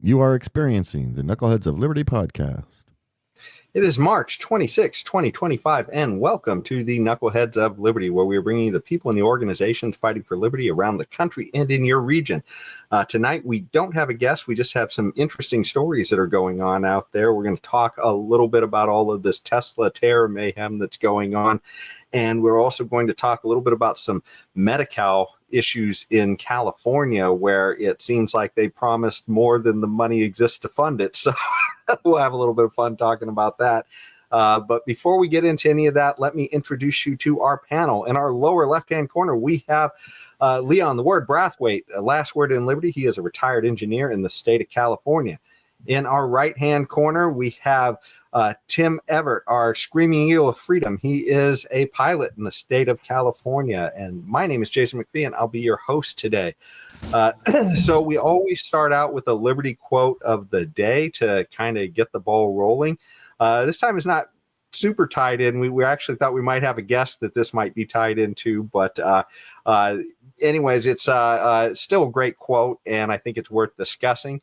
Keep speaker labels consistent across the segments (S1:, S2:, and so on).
S1: You are experiencing the Knuckleheads of Liberty podcast.
S2: It is March 26, 2025, and welcome to the Knuckleheads of Liberty, where we are bringing you the people and the organizations fighting for liberty around the country and in your region. Tonight, we don't have a guest. We just have some interesting stories that are going on out there. We're going to talk a little bit about all of this Tesla terror mayhem that's going on. And we're also going to talk a little bit about some Medi-Cal issues in California, where it seems like they promised more than the money exists to fund it. So we'll have a little bit of fun talking about that. But before we get into any of that, let me introduce you to our panel. In our lower left-hand corner, we have Leon, the word Brathwaite, last word in Liberty. He is a retired engineer in the state of California. In our right-hand corner, we have Tim Everett, our screaming eagle of freedom. He is a pilot in the state of California. And my name is Jason McPhee, and I'll be your host today. So we always start out with a Liberty quote of the day to kind of get the ball rolling. This time is not super tied in. We actually thought we might have a guest that this might be tied into, but anyways, it's still a great quote, and I think it's worth discussing.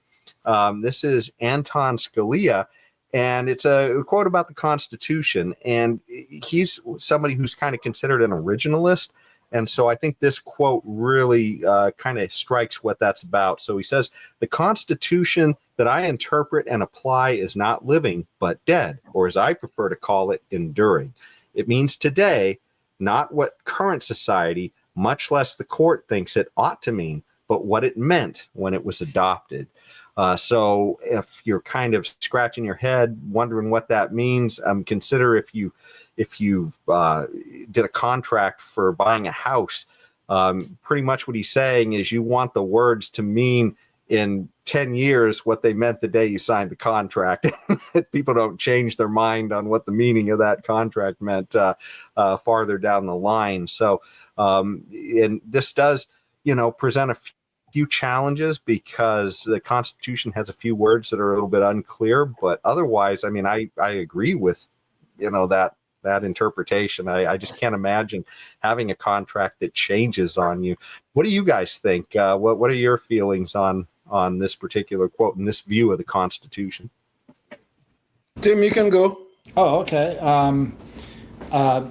S2: This is Anton Scalia, and it's a quote about the Constitution, and he's somebody who's kind of considered an originalist, and so I think this quote really kind of strikes what that's about. So he says, "The Constitution that I interpret and apply is not living, but dead, or as I prefer to call it, enduring. It means today, not what current society, much less the court, thinks it ought to mean, but what it meant when it was adopted." So if you're kind of scratching your head, wondering what that means, consider if you did a contract for buying a house, pretty much what he's saying is you want the words to mean in 10 years what they meant the day you signed the contract. People don't change their mind on what the meaning of that contract meant farther down the line. So, and this does, present a few challenges because the Constitution has a few words that are a little bit unclear, but otherwise, I mean, I agree with, that interpretation. I just can't imagine having a contract that changes on you. What do you guys think? What are your feelings on this particular quote and this view of the Constitution?
S3: Tim, you can go.
S4: Oh, okay.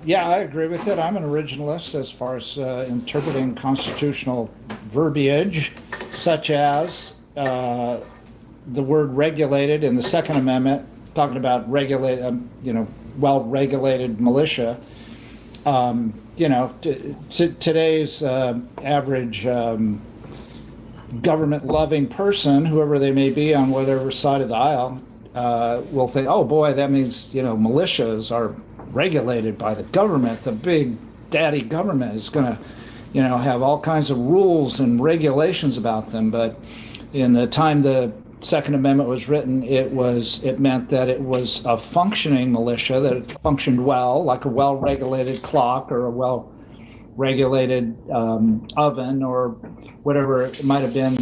S4: Yeah, I agree with it. I'm an originalist as far as interpreting constitutional verbiage, such as the word regulated in the Second Amendment, talking about well-regulated militia. Today's average government-loving person, whoever they may be on whatever side of the aisle, will think, oh boy, that means, militias are regulated by the government. The big daddy government is going to, have all kinds of rules and regulations about them. But in the time the Second Amendment was written, it meant that it was a functioning militia, that it functioned well, like a well-regulated clock or a well-regulated oven or whatever it might have been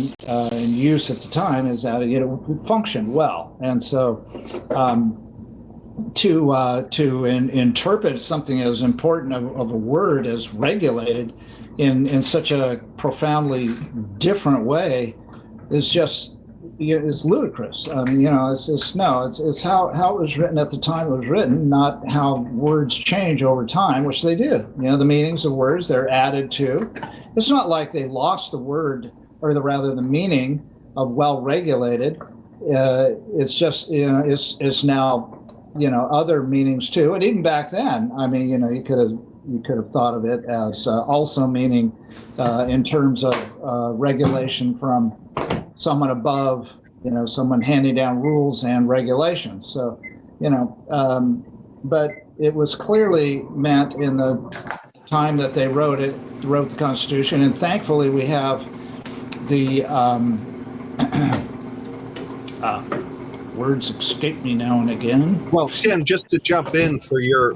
S4: in use at the time, is that it functioned well. And so to interpret something as important of a word as regulated in such a profoundly different way is just, it's ludicrous. I mean, it's how it was written at the time it was written, not how words change over time, which they do. The meanings of words, they're added to. It's not like they lost the word, or the meaning of well-regulated. It's just, it's now, other meanings too. And even back then, I mean, you could have thought of it as also meaning in terms of regulation from someone above, someone handing down rules and regulations. So, but it was clearly meant in the time that they wrote the Constitution. And thankfully we have the words escape me now and again.
S2: Well, Tim, just to jump in for your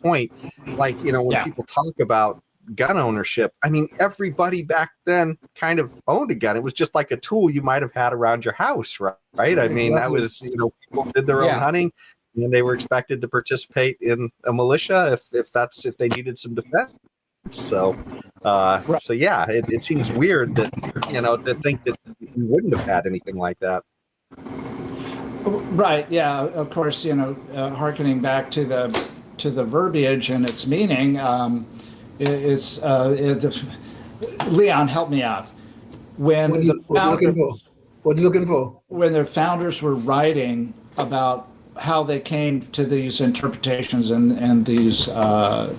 S2: point, like, when people talk about gun ownership, I mean, everybody back then kind of owned a gun. It was just like a tool you might have had around your house, right? I mean, that was, people did their own hunting, and they were expected to participate in a militia if they needed some defense. So, it seems weird that, to think that we wouldn't have had anything like that.
S4: Right. Yeah. Of course, hearkening back to the verbiage and its meaning, Leon, help me out. When
S3: What are
S4: the
S3: you looking for? What are you looking for?
S4: when the founders were writing about how they came to these interpretations and these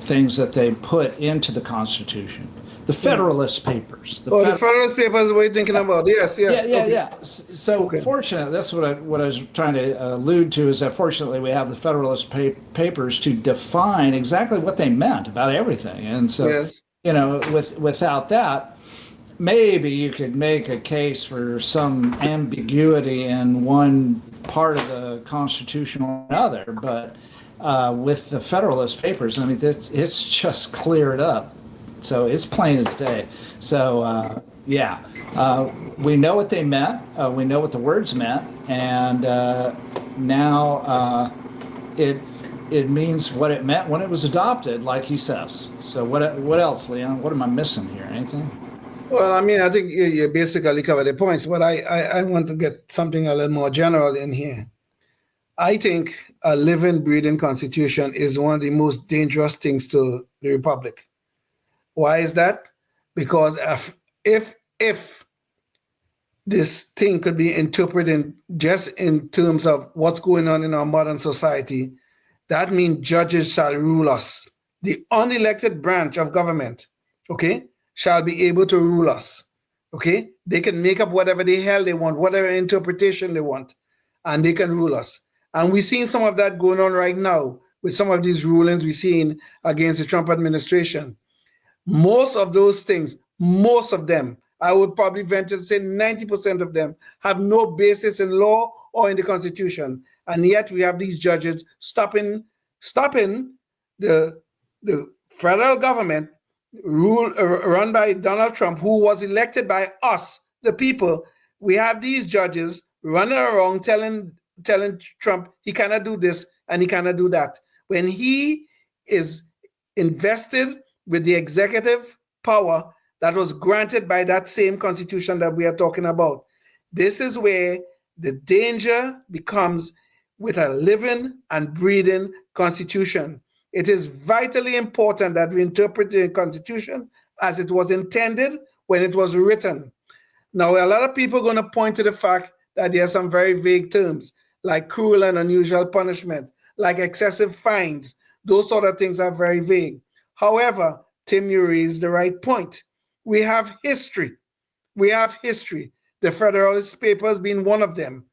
S4: things that they put into the Constitution, the Federalist Papers.
S3: The Federalist Papers we're thinking about. Yes.
S4: Yeah. So
S3: Okay.
S4: fortunately, that's what I was trying to allude to, is that fortunately we have the Federalist Papers to define exactly what they meant about everything. And so,
S3: Yes.
S4: without that, maybe you could make a case for some ambiguity in one part of the Constitution or another, but with the Federalist Papers, I mean, it's just cleared up. So it's plain as day. So we know what they meant. We know what the words meant, and now it means what it meant when it was adopted, like he says. So what else, Leon? What am I missing here? Anything?
S3: Well, I mean, I think you basically covered the points, but I want to get something a little more general in here. I think a living, breathing constitution is one of the most dangerous things to the republic. Why is that? Because if this thing could be interpreted just in terms of what's going on in our modern society, that means judges shall rule us. The unelected branch of government, okay, shall be able to rule us, okay? They can make up whatever the hell they want, whatever interpretation they want, and they can rule us. And we're seeing some of that going on right now with some of these rulings we're seeing against the Trump administration. Most of those things, most of them, I would probably venture to say 90% of them have no basis in law or in the Constitution. And yet we have these judges stopping the federal government run by Donald Trump, who was elected by us, the people. We have these judges running around telling Trump he cannot do this and he cannot do that, when he is invested with the executive power that was granted by that same constitution that we are talking about. This is where the danger becomes with a living and breathing constitution. It is vitally important that we interpret the Constitution as it was intended when it was written. Now, a lot of people are going to point to the fact that there are some very vague terms, like cruel and unusual punishment, like excessive fines. Those sort of things are very vague. However, Tim, you raised the right point. We have history. The Federalist Papers being one of them.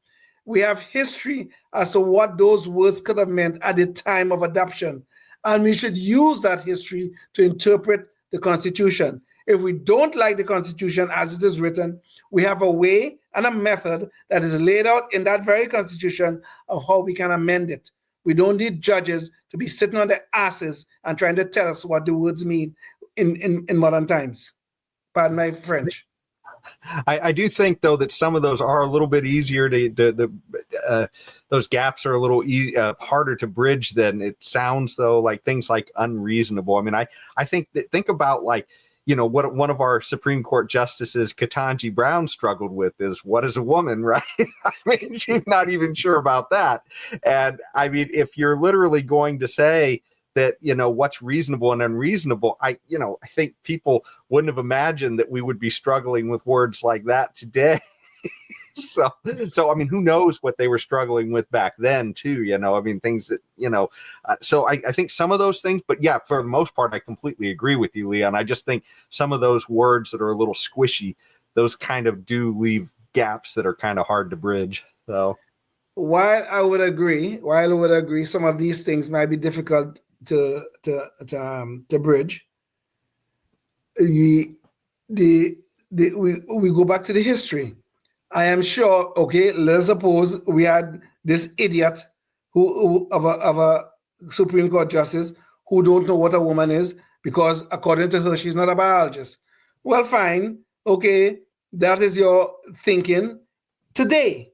S3: We have history as to what those words could have meant at the time of adoption. And we should use that history to interpret the Constitution. If we don't like the Constitution as it is written, we have a way and a method that is laid out in that very Constitution of how we can amend it. We don't need judges to be sitting on their asses and trying to tell us what the words mean in modern times. Pardon my French.
S2: I do think, though, that some of those are a little bit easier those gaps are a little harder to bridge than it sounds, though, like things like unreasonable. I mean, I think about, like, what one of our Supreme Court justices, Ketanji Brown, struggled with is, what is a woman, right? I mean, she's not even sure about that. And I mean, if you're literally going to say that, what's reasonable and unreasonable, I think people wouldn't have imagined that we would be struggling with words like that today. So I mean, who knows what they were struggling with back then too, I mean, things that, so I think some of those things, but yeah, for the most part, I completely agree with you, Leon. I just think some of those words that are a little squishy, those kind of do leave gaps that are kind of hard to bridge. So
S3: while I would agree, some of these things might be difficult to bridge. We go back to the history. I am sure. Okay, let's suppose we had this idiot who of a Supreme Court justice who don't know what a woman is, because according to her, she's not a biologist. Well, fine. Okay, that is your thinking. Today,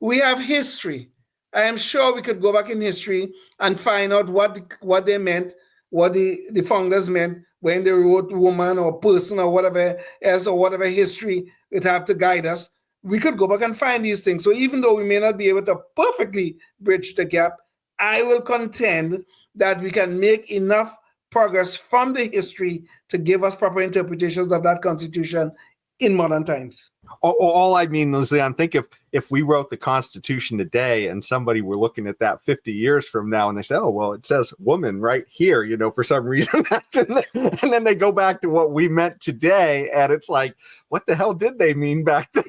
S3: we have history. I am sure we could go back in history and find out what they meant, what the founders meant when they wrote woman or person or whatever else, or whatever history it have to guide us. we could go back and find these things. So even though we may not be able to perfectly bridge the gap, I will contend that we can make enough progress from the history to give us proper interpretations of that Constitution in modern times.
S2: All I mean, Leon, think if we wrote the Constitution today and somebody were looking at that 50 years from now and they say, oh, well, it says woman right here, for some reason that's in there. And then they go back to what we meant today. And it's like, what the hell did they mean back then?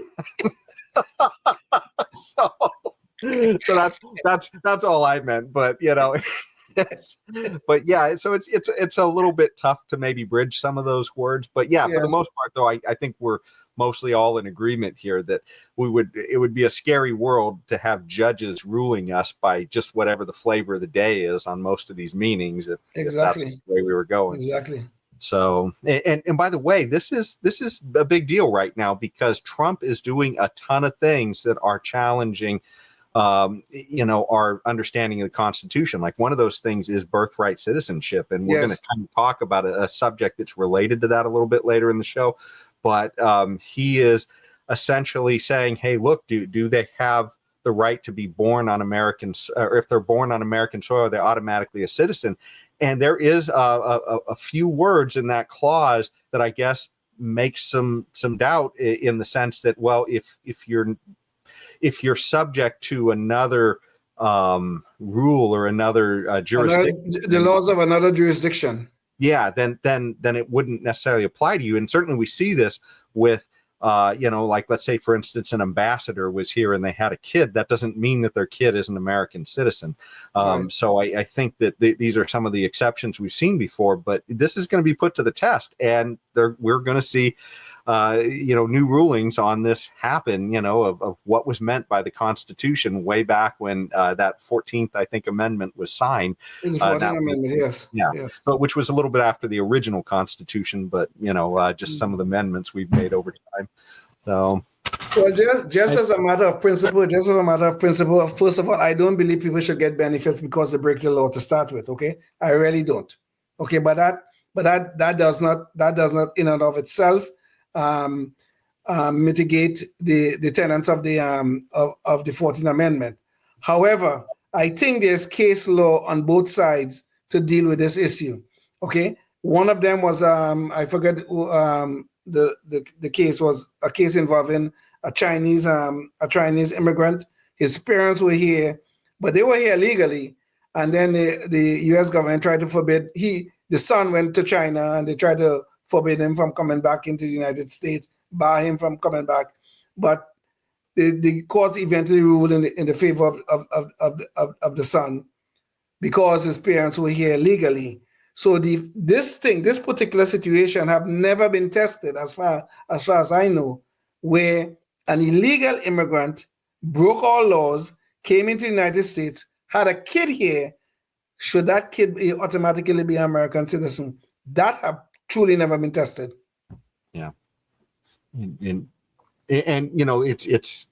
S2: so that's all I meant. But, but yeah, so it's a little bit tough to maybe bridge some of those words. But yeah, for the most part, though, I think we're mostly all in agreement here that it would be a scary world to have judges ruling us by just whatever the flavor of the day is on most of these meanings, if that's the way we were going.
S3: Exactly.
S2: So, and by the way, this is a big deal right now because Trump is doing a ton of things that are challenging our understanding of the Constitution. Like one of those things is birthright citizenship. And we're going to kind of talk about a subject that's related to that a little bit later in the show. But he is essentially saying, hey, look, do they have the right to be born on American, or if they're born on American soil, they're automatically a citizen. And there is a few words in that clause that I guess makes some doubt in the sense that, well, if you're subject to another rule or another jurisdiction,
S3: the laws of another jurisdiction,
S2: then it wouldn't necessarily apply to you. And certainly we see this with, like let's say, for instance, an ambassador was here and they had a kid. That doesn't mean that their kid is an American citizen. Right. So I think that these are some of the exceptions we've seen before, but this is going to be put to the test, and we're going to see new rulings on this happen, of what was meant by the Constitution way back when that 14th, I think, amendment was signed.
S3: The 14th Amendment, yes.
S2: Yeah.
S3: Yes.
S2: But which was a little bit after the original Constitution, but, just some of the amendments we've made over time. So.
S3: Well, just as a matter of principle, first of all, I don't believe people should get benefits because they break the law to start with. Okay. I really don't. Okay. But that does not in and of itself mitigate the tenets of the 14th Amendment. However, I think there's case law on both sides to deal with this issue. Okay, one of them was I forget the case was a case involving a Chinese immigrant. His parents were here, but they were here legally, and then the U.S. government tried to forbid. The son went to China, and they tried to forbid him from coming back into the United States, bar him from coming back. But the courts eventually ruled in the favor of the son because his parents were here legally. So this particular situation have never been tested as far as I know, where an illegal immigrant broke all laws, came into the United States, had a kid here. Should that kid automatically be an American citizen? That have truly never been tested. Yeah.
S2: And it's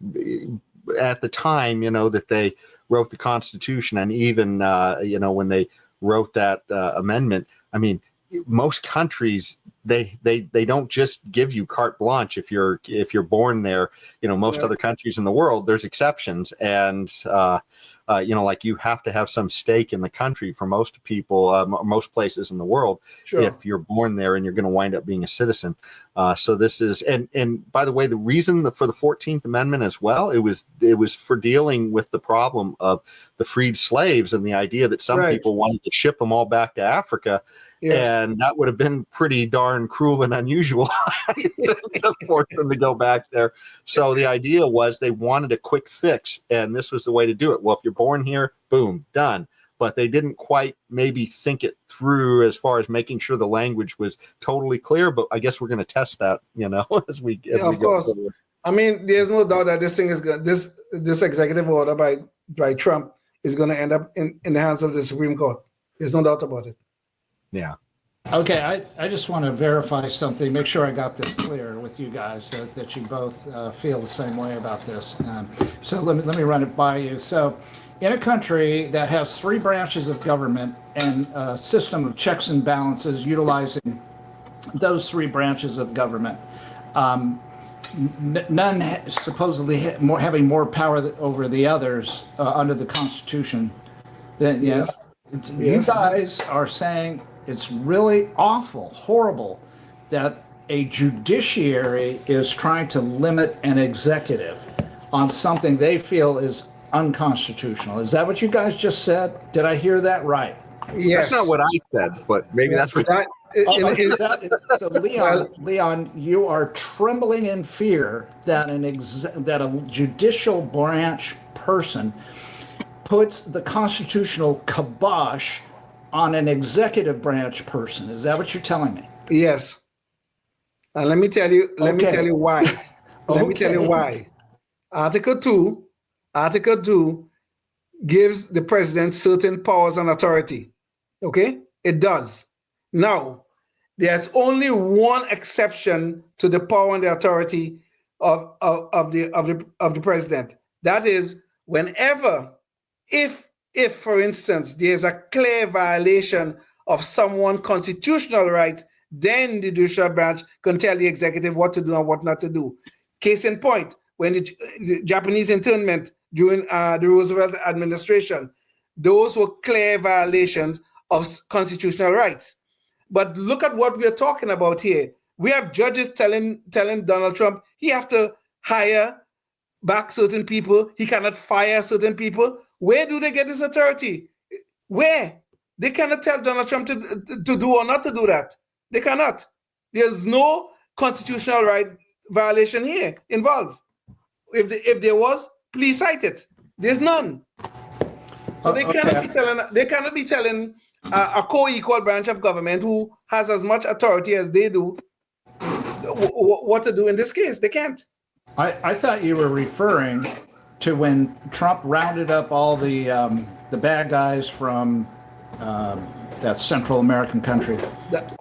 S2: at the time, that they wrote the Constitution, and even, when they wrote that amendment, I mean, most countries, they don't just give you carte blanche if you're born there. Most other countries in the world, there's exceptions, and like you have to have some stake in the country for most people, most places in the world, if you're born there and you're going to wind up being a citizen. So this is, and by the way, the reason for the 14th Amendment as well, it was for dealing with the problem of the freed slaves and the idea that some people wanted to ship them all back to Africa. Yes. And that would have been pretty darn cruel and unusual to force them to go back there. So the idea was they wanted a quick fix, and this was the way to do it. Well, if you're born here, boom, done. But they didn't quite maybe think it through as far as making sure the language was totally clear. But I guess we're going to test that, as we
S3: of course. Forward. I mean, there's no doubt that this thing is good. This executive order by Trump is going to end up in the hands of the Supreme Court. There's no doubt about it.
S2: Yeah.
S4: Okay, I just want to verify something, make sure I got this clear with you guys, that you both feel the same way about this. So let me run it by you. So in a country that has 3 branches of government and a system of checks and balances utilizing those 3 branches of government, none supposedly having more power over the others under the Constitution. Then yes, you guys are saying it's really awful, horrible that a judiciary is trying to limit an executive on something they feel is unconstitutional. Is that what you guys just said? Did I hear that right?
S3: Yes.
S2: That's not what I said, but maybe that's what
S3: that.
S4: So Leon, you are trembling in fear that that a judicial branch person puts the constitutional kibosh on an executive branch person. Is that what you're telling me?
S3: Yes. And let me tell you. Let me tell you why. Let me tell you why. Article 2 gives the president certain powers and authority. Okay, it does. Now, there's only one exception to the power and the authority of the president. That is, whenever, if for instance there's a clear violation of someone's constitutional right, then the judicial branch can tell the executive what to do and what not to do. Case in point, when the Japanese internment during the Roosevelt administration, those were clear violations of constitutional rights. But look at what we're talking about here. We have judges telling Donald Trump he have to hire back certain people. He cannot fire certain people. Where do they get this authority? Where? They cannot tell Donald Trump to do or not to do that. They cannot. There's no constitutional right violation here involved. If there was, please cite it. There's none. So they cannot be telling a co-equal branch of government who has as much authority as they do what to do in this case. They can't.
S4: I thought you were referring to when Trump rounded up all the bad guys from that Central American country.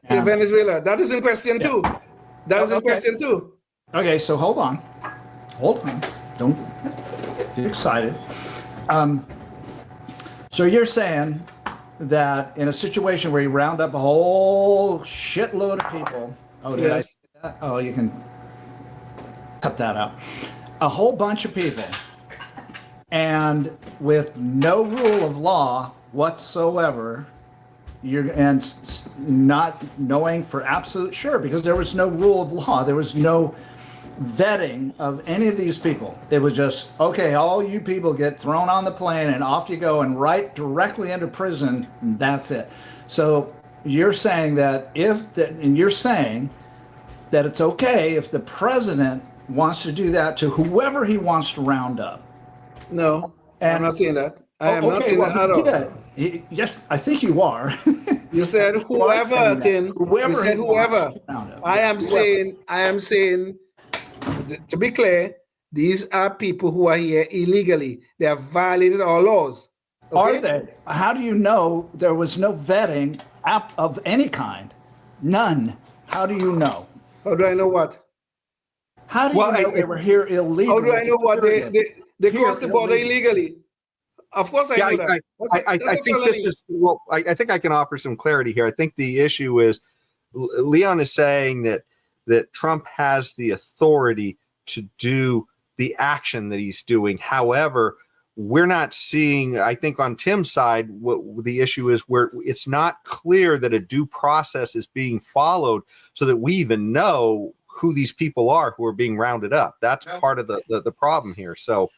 S3: Venezuela. That is in question too. That is in question too.
S4: Okay, so hold on. Don't get excited. So you're saying that in a situation where you round up a whole shitload of people, did I say that? Oh, you can cut that out. A whole bunch of people, and with no rule of law whatsoever, and not knowing for absolute sure, because there was no rule of law, there was no vetting of any of these people. It was just, okay, all you people get thrown on the plane and off you go and right directly into prison, and that's it. So you're saying that you're saying that it's okay if the president wants to do that to whoever he wants to round up.
S3: No, I'm not saying that. I am not saying that at all.
S4: Yes, I think you are.
S3: You said whoever, Tim. You said whoever. I am saying, to be clear, these are people who are here illegally. They have violated our laws. Okay?
S4: Are they? How do you know there was no vetting of any kind? None. How do you know?
S3: How do I know what?
S4: How do you know they were here illegally?
S3: How do I know what they crossed the border illegally? Of course I know that.
S2: I think this is, well, I think I can offer some clarity here. I think the issue is Leon is saying that Trump has the authority to do the action that he's doing. However, we're not seeing, I think on Tim's side, what the issue is where it's not clear that a due process is being followed so that we even know who these people are who are being rounded up. That's part of the problem here. So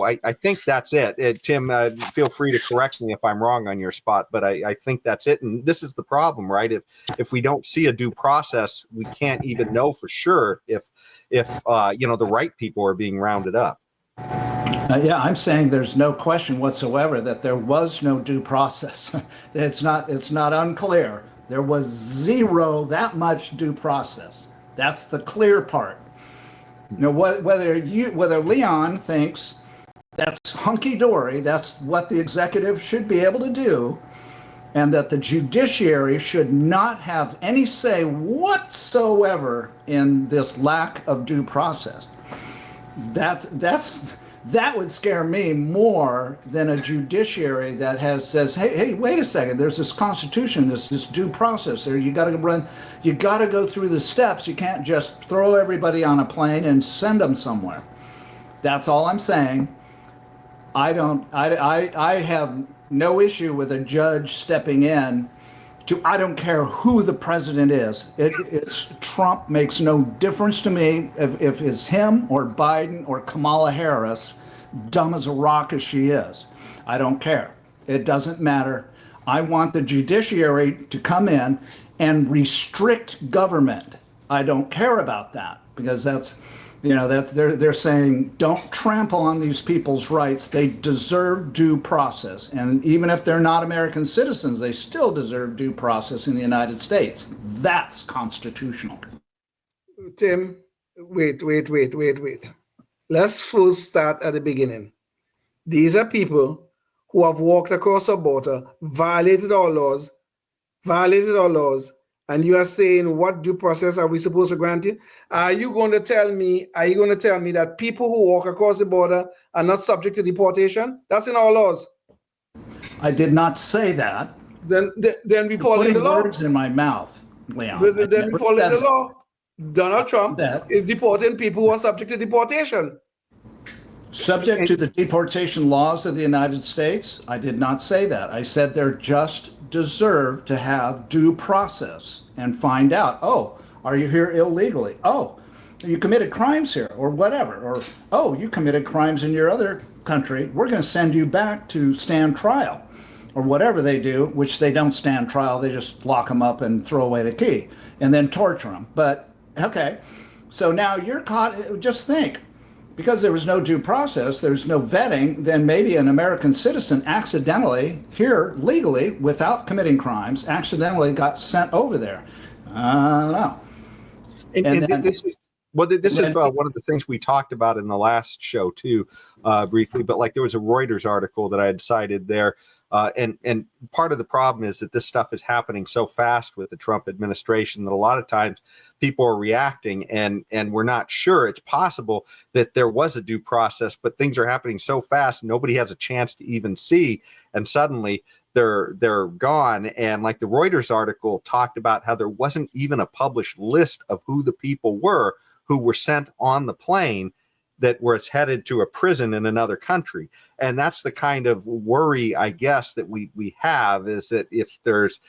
S2: I think that's it. Tim, feel free to correct me if I'm wrong on your spot, but I think that's it. And this is the problem, right? If we don't see a due process, we can't even know for sure if the right people are being rounded up.
S4: I'm saying there's no question whatsoever that there was no due process. It's not unclear. There was zero that much due process. That's the clear part. Whether Leon thinks that's hunky-dory, that's what the executive should be able to do, and that the judiciary should not have any say whatsoever in this lack of due process. That's That would scare me more than a judiciary that says, hey, wait a second, there's this constitution, this due process there. You got to go through the steps. You can't just throw everybody on a plane and send them somewhere. That's all I'm saying. I have no issue with a judge stepping in I don't care who the president is. It's Trump makes no difference to me if it's him or Biden or Kamala Harris, dumb as a rock as she is. I don't care. It doesn't matter. I want the judiciary to come in and restrict government. I don't care about that because they're saying don't trample on these people's rights. They deserve due process. And even if they're not American citizens, they still deserve due process in the United States. That's constitutional.
S3: Tim, wait. Let's first start at the beginning. These are people who have walked across our border, violated our laws, and you are saying, what due process are we supposed to grant you? Are you going to tell me that people who walk across the border are not subject to deportation? That's in our laws.
S4: I did not say that.
S3: Then we follow the law.
S4: Words in my mouth, Leon.
S3: Then we follow the law. Donald Trump is deporting people who are subject to deportation.
S4: Subject to the deportation laws of the United States? I did not say that. I said they're just deserve to have due process and find out, oh, are you here illegally? Oh, you committed crimes here or whatever. Or, oh, you committed crimes in your other country. We're going to send you back to stand trial or whatever they do, which they don't stand trial. They just lock them up and throw away the key and then torture them. But, okay, so now you're caught. Just think. Because there was no due process, there's no vetting, then maybe an American citizen accidentally, here legally, without committing crimes, accidentally got sent over there. I don't know.
S2: This is one of the things we talked about in the last show too, briefly. But like there was a Reuters article that I had cited there. And part of the problem is that this stuff is happening so fast with the Trump administration that a lot of times people are reacting and we're not sure. It's possible that there was a due process, but things are happening so fast, nobody has a chance to even see. And suddenly they're gone. And like the Reuters article talked about how there wasn't even a published list of who the people were who were sent on the plane that was headed to a prison in another country. And that's the kind of worry, I guess, that we have is that if there's,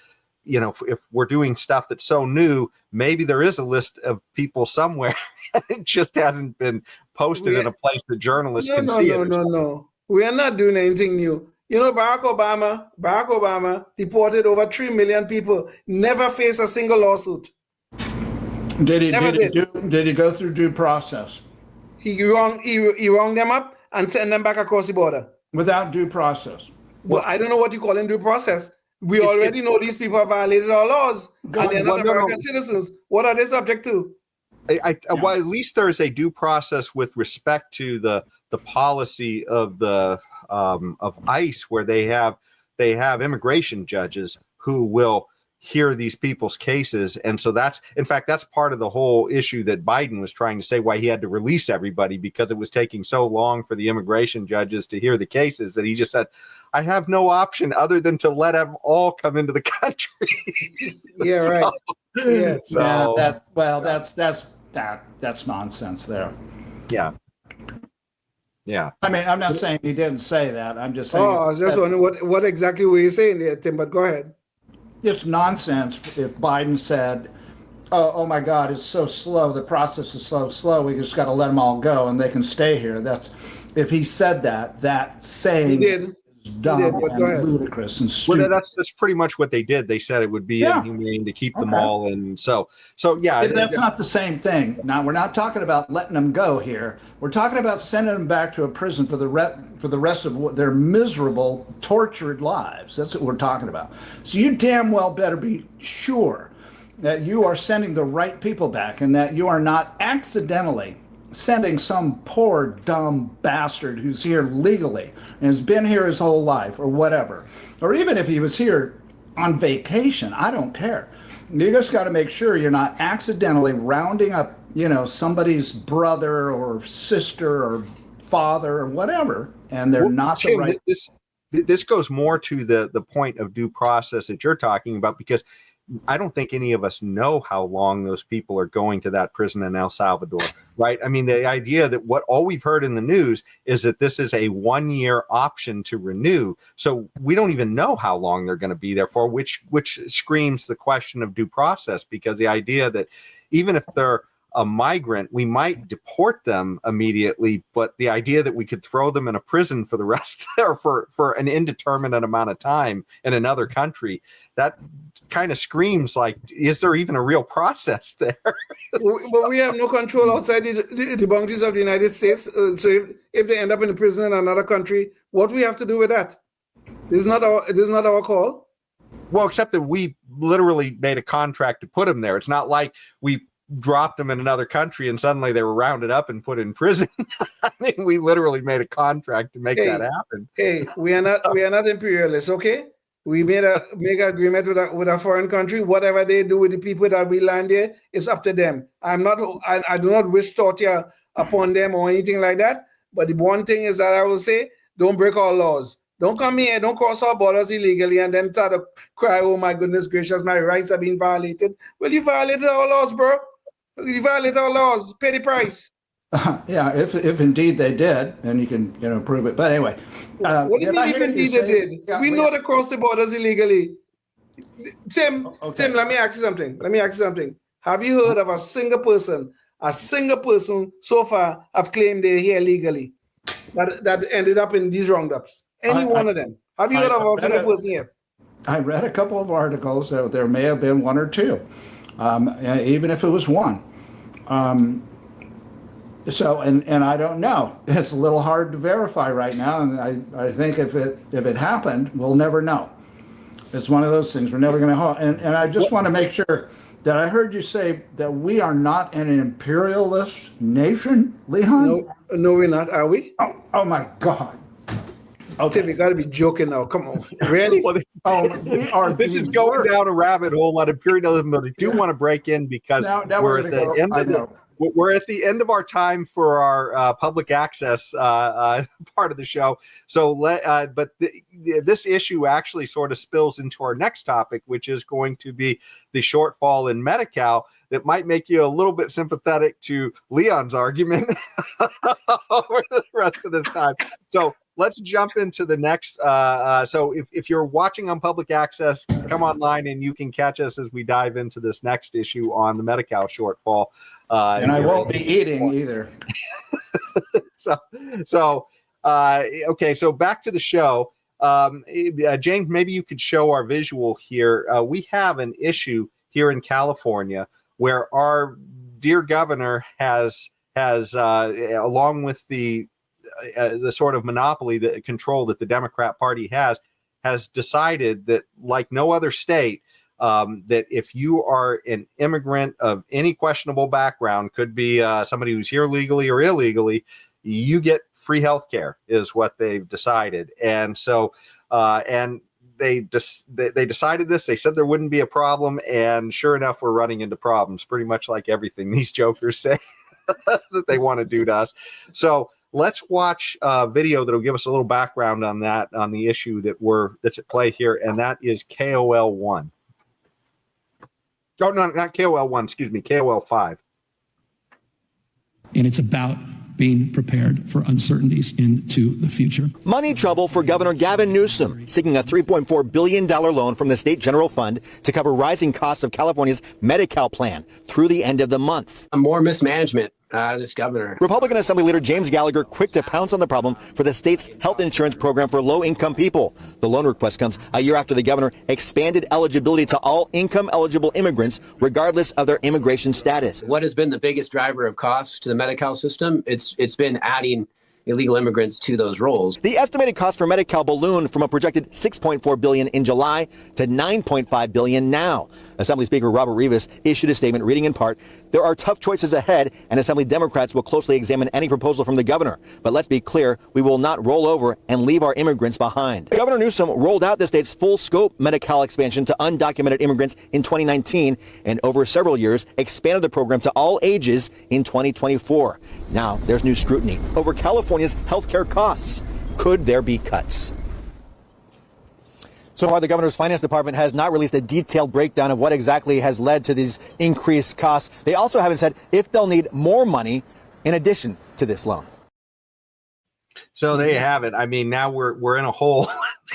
S2: if we're doing stuff that's so new, maybe there is a list of people somewhere. It just hasn't been posted in a place that journalists can see it.
S3: No. We are not doing anything new. Barack Obama deported over 3 million people, never faced a single lawsuit.
S4: Did he go through due process?
S3: He rung them up and sent them back across the border.
S4: Without due process.
S3: Well, I don't know what you call in due process. We already know these people have violated our laws and they're not American citizens. What are they subject to?
S2: Well, at least there is a due process with respect to the policy of the of ICE, where they have immigration judges who will hear these people's cases. And so that's part of the whole issue that Biden was trying to say why he had to release everybody, because it was taking so long for the immigration judges to hear the cases that he just said, I have no option other than to let them all come into the country.
S3: Yeah, right. Yeah.
S4: So that's nonsense there.
S2: Yeah. Yeah.
S4: I mean, I'm not saying he didn't say that. I'm just saying.
S3: Oh, I was just wondering what exactly were you saying there, Tim, but go ahead.
S4: It's nonsense if Biden said, oh my God, it's so slow. The process is so slow. We just got to let them all go and they can stay here. If he said that saying is dumb and ludicrous and stupid.
S2: Well, that's pretty much what they did. They said it would be inhumane to keep them all. And so yeah.
S4: That's not the same thing. Now, we're not talking about letting them go here. We're talking about sending them back to a prison for the rest of their miserable, tortured lives. That's what we're talking about. So you damn well better be sure that you are sending the right people back and that you are not accidentally sending some poor dumb bastard who's here legally and has been here his whole life or whatever, or even if he was here on vacation, I don't care. You just got to make sure you're not accidentally rounding up, somebody's brother or sister or father or whatever, and they're not the
S2: Tim,
S4: right.
S2: This goes more to the point of due process that you're talking about, because I don't think any of us know how long those people are going to that prison in El Salvador, right? I mean, the idea that all we've heard in the news is that this is a 1-year option to renew. So we don't even know how long they're going to be there for, which screams the question of due process, because the idea that even if they're a migrant, we might deport them immediately, but the idea that we could throw them in a prison for the rest or for an indeterminate amount of time in another country, that kind of screams like, is there even a real process there?
S3: But we have no control outside the boundaries of the United States. So if they end up in a prison in another country, what do we have to do with that? This is not our call.
S2: Well, except that we literally made a contract to put them there. It's not like we dropped them in another country and suddenly they were rounded up and put in prison. I mean, we literally made a contract to make that happen.
S3: Hey, we are not imperialists, okay? We make an agreement with a foreign country. Whatever they do with the people that we land there, it's up to them. I do not wish torture upon them or anything like that. But the one thing is that I will say, don't break our laws. Don't come here, don't cross our borders illegally and then try to cry, oh my goodness gracious, my rights are being violated. Well, you violated our laws, bro. You violate our laws. Pay the price.
S4: Yeah, if indeed they did, then you can prove it. But anyway,
S3: what do you mean if indeed they did? Yeah, we know they crossed the borders illegally. Tim, let me ask you something. Have you heard of a single person so far have claimed they're here legally that ended up in these roundups? One of them? Have you heard of a single person yet?
S4: I read a couple of articles. There may have been one or two. Even if it was one. So I don't know. It's a little hard to verify right now, and I think if it happened, we'll never know. It's one of those things we're never going to. And I just want to make sure that I heard you say that we are not an imperialist nation, Leon.
S3: No, we're not. Are we?
S4: Oh my God.
S3: Okay. Tim, you got to be joking now. Come on, really?
S2: We are. This is going down a rabbit hole on imperialism, but I do want to break in because we're at the end of we're at the end of our time for our public access part of the show. So, but this issue actually sort of spills into our next topic, which is going to be the shortfall in Medi-Cal. That might make you a little bit sympathetic to Leon's argument over the rest of this time. So let's jump into the next. So if you're watching on public access, come online and you can catch us as we dive into this next issue on the Medi-Cal shortfall.
S4: And I won't be eating either.
S2: Okay. So back to the show. James, maybe you could show our visual here. We have an issue here in California where our dear governor has along with the sort of monopoly, the control that the Democrat Party has decided that, like no other state, that if you are an immigrant of any questionable background, could be somebody who's here legally or illegally, you get free health care is what they've decided. And so, and they decided this. They said there wouldn't be a problem, and sure enough, we're running into problems. Pretty much like everything these jokers say that they want to do to us. So let's watch a video that'll give us a little background on that, on the issue that's at play here, and that is KOL1. Oh no, not KOL1. Excuse me, KOL5.
S5: And it's about being prepared for uncertainties into the future.
S6: Money trouble for Governor Gavin Newsom, seeking a $3.4 billion loan from the state general fund to cover rising costs of California's Medi-Cal plan through the end of the month.
S7: More mismanagement out of this governor.
S6: Republican Assembly Leader James Gallagher quick to pounce on the problem for the state's health insurance program for low-income people. The loan request comes a year after the governor expanded eligibility to all income-eligible immigrants, regardless of their immigration status.
S7: What has been the biggest driver of cost to the Medi-Cal system? It's been adding illegal immigrants to those roles.
S6: The estimated cost for Medi-Cal ballooned from a projected $6.4 billion in July to $9.5 billion now. Assembly Speaker Robert Rivas issued a statement reading in part, "There are tough choices ahead, and Assembly Democrats will closely examine any proposal from the governor. But let's be clear, we will not roll over and leave our immigrants behind." Governor Newsom rolled out the state's full-scope Medi-Cal expansion to undocumented immigrants in 2019, and over several years expanded the program to all ages in 2024. Now there's new scrutiny over California's healthcare costs. Could there be cuts? So far, the governor's finance department has not released a detailed breakdown of what exactly has led to these increased costs. They also haven't said if they'll need more money in addition to this loan.
S2: So there you have it. I mean, now we're in a hole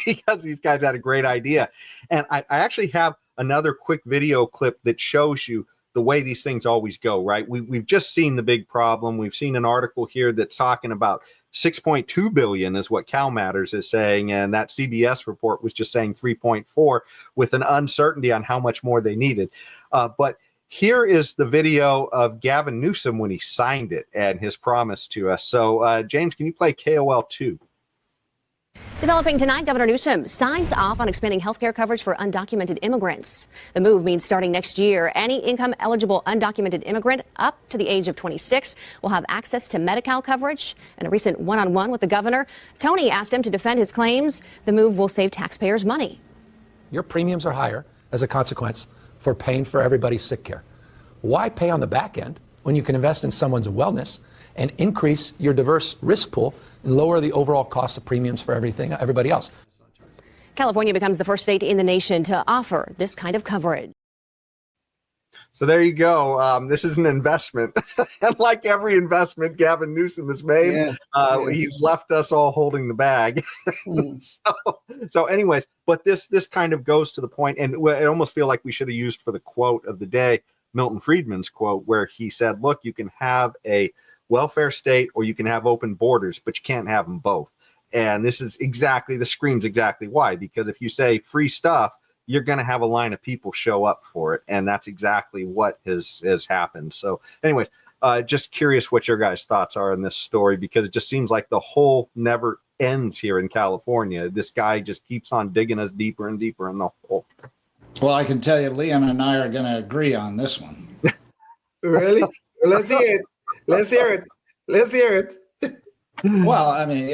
S2: because these guys had a great idea. And I actually have another quick video clip that shows you the way these things always go, right? We've just seen the big problem. We've seen an article here that's talking about 6.2 billion is what Cal Matters is saying, and that CBS report was just saying 3.4 with an uncertainty on how much more they needed. But here is the video of Gavin Newsom when he signed it and his promise to us. So, James, can you play KOL 2?
S8: Developing tonight, Governor Newsom signs off on expanding health care coverage for undocumented immigrants. The move means starting next year, any income-eligible undocumented immigrant up to the age of 26 will have access to Medi-Cal coverage. In a recent one-on-one with the governor, Tony asked him to defend his claims. The move will save taxpayers money.
S9: Your premiums are higher as a consequence for paying for everybody's sick care. Why pay on the back end when you can invest in someone's wellness and increase your diverse risk pool and lower the overall cost of premiums for everybody else?
S8: California becomes the first state in the nation to offer this kind of coverage.
S2: So there you go. This is an investment. And like every investment Gavin Newsom has made, he's left us all holding the bag. So anyways, but this kind of goes to the point, and I almost feel like we should have used for the quote of the day, Milton Friedman's quote, where he said, look, you can have a welfare state or you can have open borders, but you can't have them both. And this screams exactly why, because if you say free stuff, you're going to have a line of people show up for it. And that's exactly what has happened. So anyways, just curious what your guys' thoughts are on this story, because it just seems like the hole never ends here in California. This guy just keeps on digging us deeper and deeper in the hole.
S4: Well, I can tell you, Leon and I are going to agree on this one.
S3: Really? Let's hear it. Let's hear it.
S4: Well, I mean,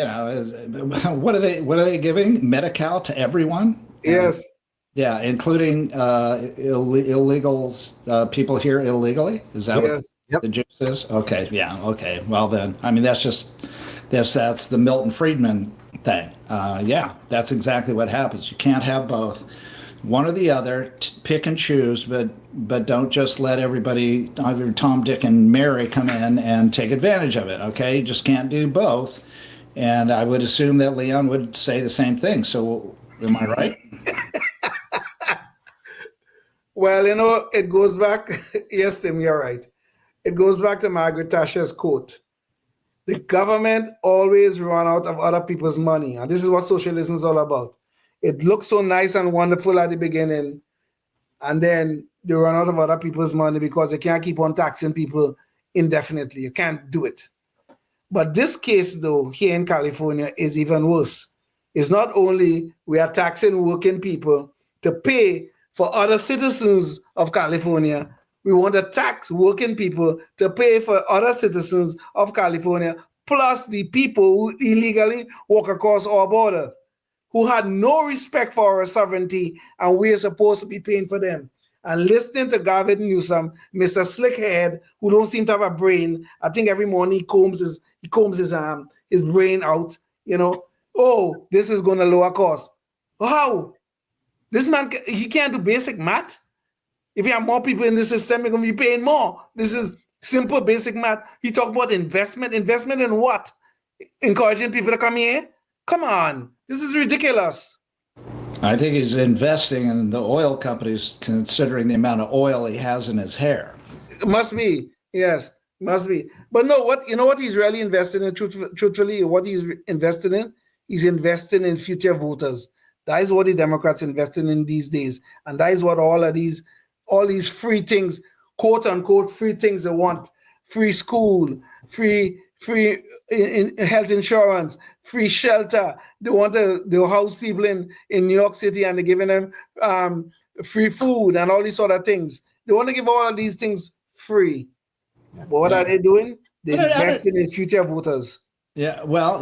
S4: what are they giving? Medi-Cal to everyone?
S3: Yes.
S4: Yeah, including illegal people here illegally. Is that what the juice is? Okay, yeah, okay. Well then, I mean, that's the Milton Friedman thing. Yeah, that's exactly what happens. You can't have both. One or the other, pick and choose, but don't just let everybody, either Tom, Dick, and Mary come in and take advantage of it, okay? You just can't do both. And I would assume that Leon would say the same thing. So am I right?
S3: Well, it goes back. Yes, Tim, you're right. It goes back to Margaret Thatcher's quote. The government always run out of other people's money. And this is what socialism is all about. It looks so nice and wonderful at the beginning, and then they run out of other people's money because they can't keep on taxing people indefinitely. You can't do it. But this case, though, here in California is even worse. It's not only we are taxing working people to pay for other citizens of California, we want to tax working people to pay for other citizens of California, plus the people who illegally walk across our border, who had no respect for our sovereignty, and we're supposed to be paying for them. And listening to Gavin Newsom, Mr. Slickhead, who don't seem to have a brain. I think every morning he combs his brain out, Oh, this is going to lower costs. How? This man, he can't do basic math. If you have more people in the system, you're going to be paying more. This is simple basic math. He talked about investment. Investment in what? Encouraging people to come here? Come on. This is ridiculous.
S4: I think he's investing in the oil companies, considering the amount of oil he has in his hair.
S3: It must be. Yes, must be. But no, what he's really investing in, truthfully, what he's investing in? He's investing in future voters. That is what the Democrats investing in these days. And that is what all these free things, quote unquote, free things they want. Free school, free health insurance, free shelter. They want to house people in New York City, and they're giving them free food and all these sort of things. They want to give all of these things free. But what are they doing? They're investing in future voters.
S4: Yeah, well,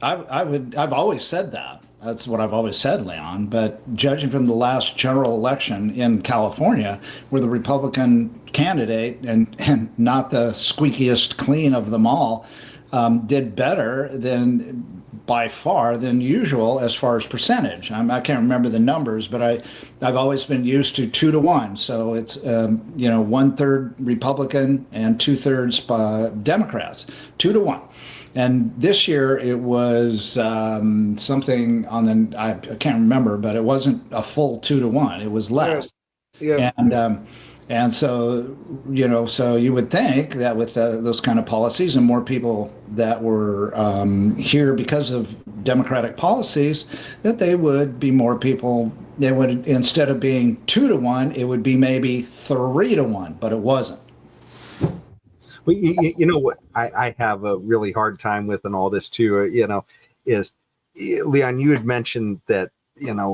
S4: I've always said that. That's what I've always said, Leon. But judging from the last general election in California, where the Republican candidate and not the squeakiest clean of them all did better by far than usual as far as percentage. I can't remember the numbers, but I've always been used to 2-1. So it's 1/3 Republican and 2/3 Democrats, 2-1. And this year it was something I can't remember, but it wasn't a full 2-1. It was less.
S3: Yeah.
S4: And so, so you would think that with those kind of policies and more people that were here because of Democratic policies, that they would be more people. They would, instead of being 2-1, it would be maybe 3-1, but it wasn't.
S2: Well, you know what I have a really hard time with in all this too, is Leon, you had mentioned that,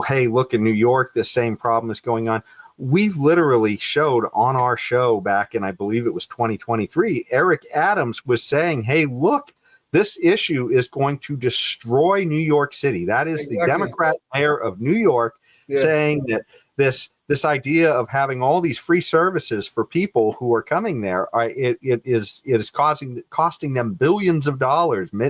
S2: hey, look, in New York, the same problem is going on. We literally showed on our show back in, I believe it was 2023, Eric Adams was saying, hey, look, this issue is going to destroy New York City. That is the Democrat mayor of New York saying that this idea of having all these free services for people who are coming there, it is costing them billions of dollars. I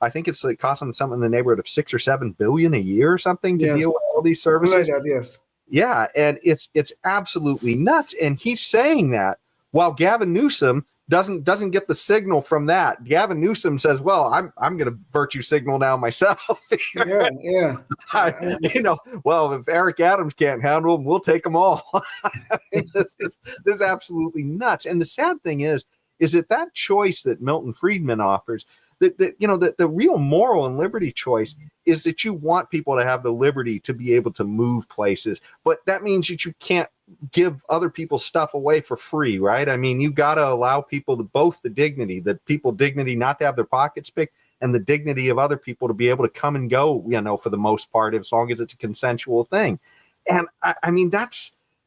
S2: think it's costing them something in the neighborhood of $6 or $7 billion a year or something to deal with all these services.
S3: Like that, yes.
S2: Yeah, and it's absolutely nuts. And he's saying that while Gavin Newsom doesn't get the signal from that. Gavin Newsom says, "Well, I'm going to virtue signal now myself."
S3: Yeah.
S2: Well, if Eric Adams can't handle them, we'll take them all. This is absolutely nuts. And the sad thing is that choice that Milton Friedman offers, that the real moral and liberty choice is that you want people to have the liberty to be able to move places, but that means that you can't give other people's stuff away for free, right? I mean, you got to allow people both the dignity not to have their pockets picked, and the dignity of other people to be able to come and go, for the most part, as long as it's a consensual thing. And I mean,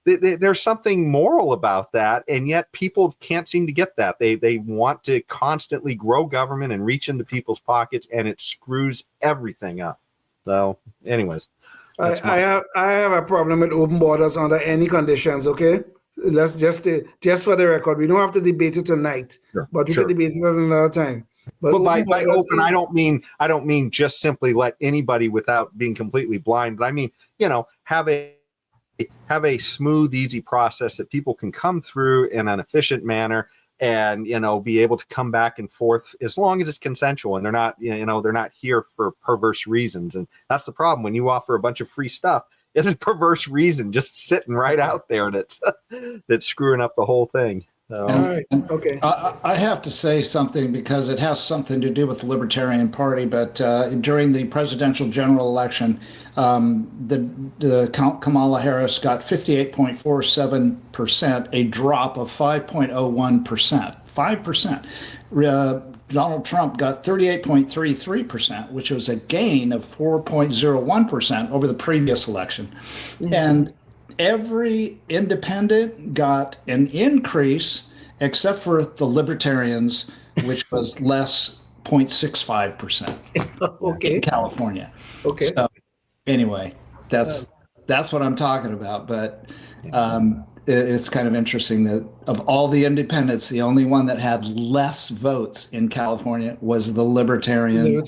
S2: there's something moral about that, and yet people can't seem to get that. They want to constantly grow government and reach into people's pockets, and it screws everything up. So, anyways,
S3: I have a problem with open borders under any conditions. Okay, let's just for the record, we don't have to debate it tonight, but we can debate it at another time.
S2: But by open, I don't mean just simply let anybody without being completely blind. But I mean, have a smooth, easy process that people can come through in an efficient manner, and be able to come back and forth as long as it's consensual, and they're not here for perverse reasons. And that's the problem when you offer a bunch of free stuff. It's a perverse reason just sitting right out there that's screwing up the whole thing.
S3: All right. Okay.
S4: I have to say something because it has something to do with the Libertarian Party. But during the presidential general election, the Kamala Harris got 58.47%, a drop of 5.01%. 5%. Donald Trump got 38.33%, which was a gain of 4.01% over the previous election. Mm-hmm. And every independent got an increase except for the Libertarians, which was less 0.65% in California.
S3: Okay.
S4: So anyway, that's what I'm talking about. But it's kind of interesting that of all the independents, the only one that had less votes in California was the Libertarian.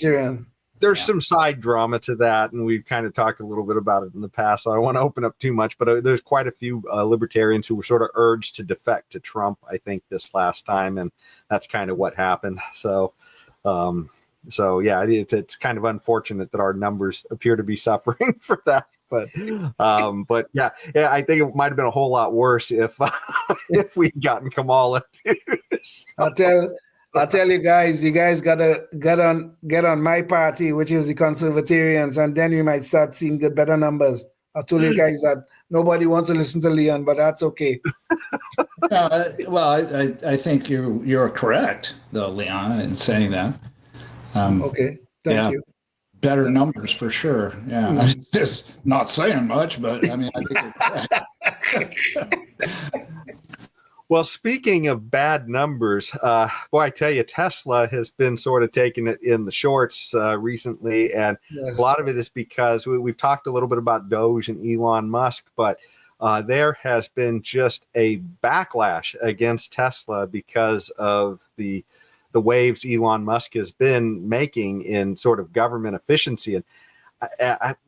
S2: There's some side drama to that, and we've kind of talked a little bit about it in the past, so I don't want to open up too much, but there's quite a few libertarians who were sort of urged to defect to Trump, I think, this last time, and that's kind of what happened. So yeah, it's kind of unfortunate that our numbers appear to be suffering for that. But yeah, I think it might have been a whole lot worse if we'd gotten Kamala too. So.
S3: I'll tell you guys gotta get on my party, which is the Conservatarians, and then you might start seeing good, better numbers. I told you guys that nobody wants to listen to Leon, but that's okay.
S4: Well, I think you're correct, though, Leon, in saying that.
S3: Okay, thank you.
S4: better numbers for sure. Yeah, I'm just not saying much, but I mean, I think
S2: Well, speaking of bad numbers, boy, I tell you, Tesla has been sort of taking it in the shorts recently, and a lot of it is because we've talked a little bit about Doge and Elon Musk, but there has been just a backlash against Tesla because of the waves Elon Musk has been making in sort of government efficiency. And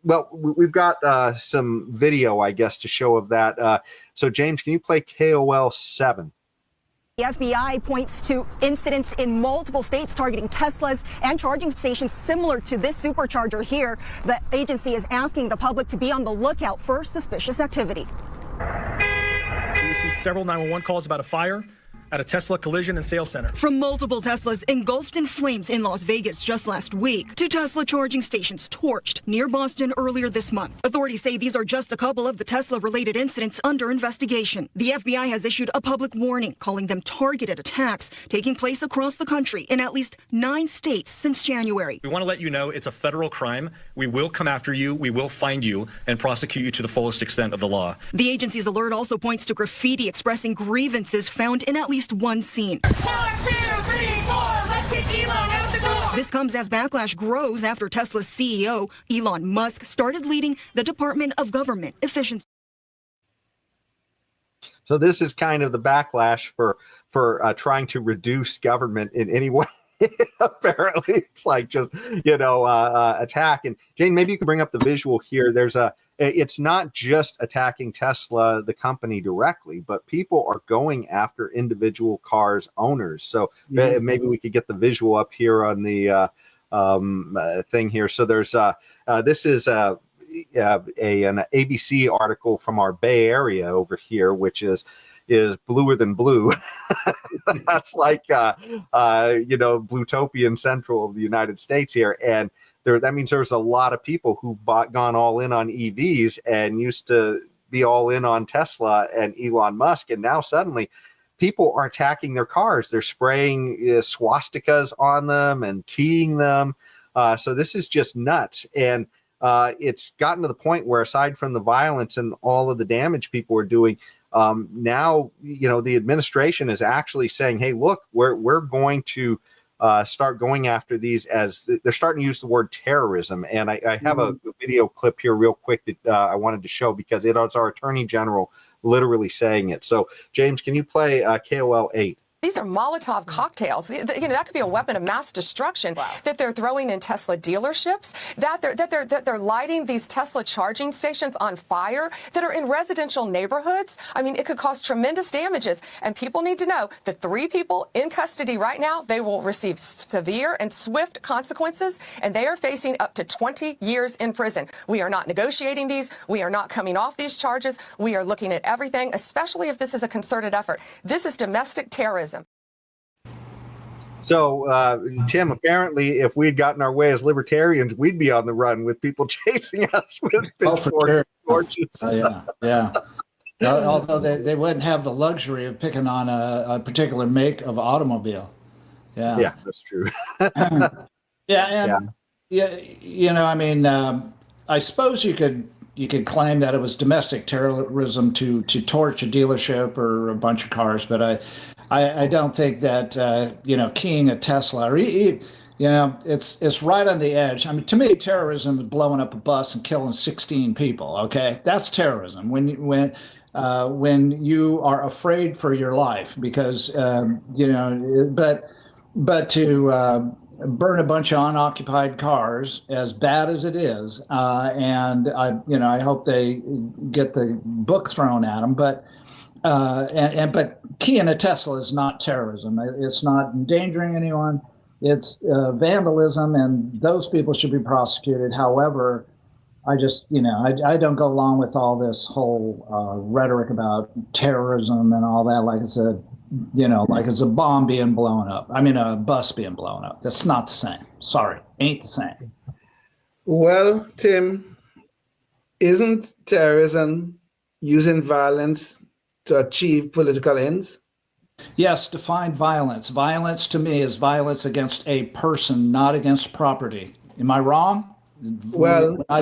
S2: well, we've got some video, I guess, to show of that. So, James, can you play KOL 7?
S10: The FBI points to incidents in multiple states targeting Teslas and charging stations similar to this supercharger here. The agency is asking the public to be on the lookout for suspicious activity.
S11: We received several 911 calls about a fire at a Tesla collision and sales center.
S10: From multiple Teslas engulfed in flames in Las Vegas just last week to Tesla charging stations torched near Boston earlier this month. Authorities say these are just a couple of the Tesla-related incidents under investigation. The FBI has issued a public warning calling them targeted attacks taking place across the country in at least 9 states since January.
S11: We want to let you know it's a federal crime. We will come after you, we will find you, and prosecute you to the fullest extent of the law.
S10: The agency's alert also points to graffiti expressing grievances found in at least one scene. 1, 2, 3, 4, let's get Elon out the door. This comes as backlash grows after Tesla's CEO, Elon Musk, started leading the Department of Government Efficiency.
S2: So this is kind of the backlash for trying to reduce government in any way. Apparently, it's like just, attack. And Jane, maybe you can bring up the visual here. It's not just attacking Tesla, the company, directly, but people are going after individual cars owners. So maybe we could get the visual up here on the thing here. So there's this is an ABC article from our Bay Area over here, which is bluer than blue. That's like Bluetopian Central of the United States here. And that means there's a lot of people who've gone all in on EVs and used to be all in on Tesla and Elon Musk. And now suddenly people are attacking their cars. They're spraying swastikas on them and keying them. So this is just nuts. And it's gotten to the point where, aside from the violence and all of the damage people are doing, now, the administration is actually saying, hey, look, we're going to start going after these, as they're starting to use the word terrorism. And I have a video clip here real quick that I wanted to show, because it is our Attorney General literally saying it. So, James, can you play KOL 8?
S12: These are Molotov cocktails. That could be a weapon of mass destruction that they're throwing in Tesla dealerships, that they're lighting these Tesla charging stations on fire that are in residential neighborhoods. I mean, it could cause tremendous damages. And people need to know the 3 people in custody right now, they will receive severe and swift consequences, and they are facing up to 20 years in prison. We are not negotiating these. We are not coming off these charges. We are looking at everything, especially if this is a concerted effort. This is domestic terrorism.
S2: So, Tim, apparently, if we'd gotten our way as libertarians, we'd be on the run with people chasing us with pitchforks and torches.
S4: Yeah. Although they wouldn't have the luxury of picking on a particular make of automobile.
S2: Yeah, that's true.
S4: I suppose you could claim that it was domestic terrorism to torch a dealership or a bunch of cars, but I don't think that keying a Tesla, or it's right on the edge. I mean, to me, terrorism is blowing up a bus and killing 16 people. Okay, that's terrorism. When you are afraid for your life, because but to burn a bunch of unoccupied cars, as bad as it is, and I hope they get the book thrown at them, but. But keying a Tesla is not terrorism. It's not endangering anyone. It's vandalism, and those people should be prosecuted. However, I just, I don't go along with all this whole rhetoric about terrorism and all that. Like it's a bomb being blown up. I mean, a bus being blown up. That's not the same. Sorry, ain't the same.
S3: Well, Tim, isn't terrorism using violence to achieve political ends?
S4: Yes, define violence. Violence to me is violence against a person, not against property. Am I wrong?
S3: Well,
S4: if I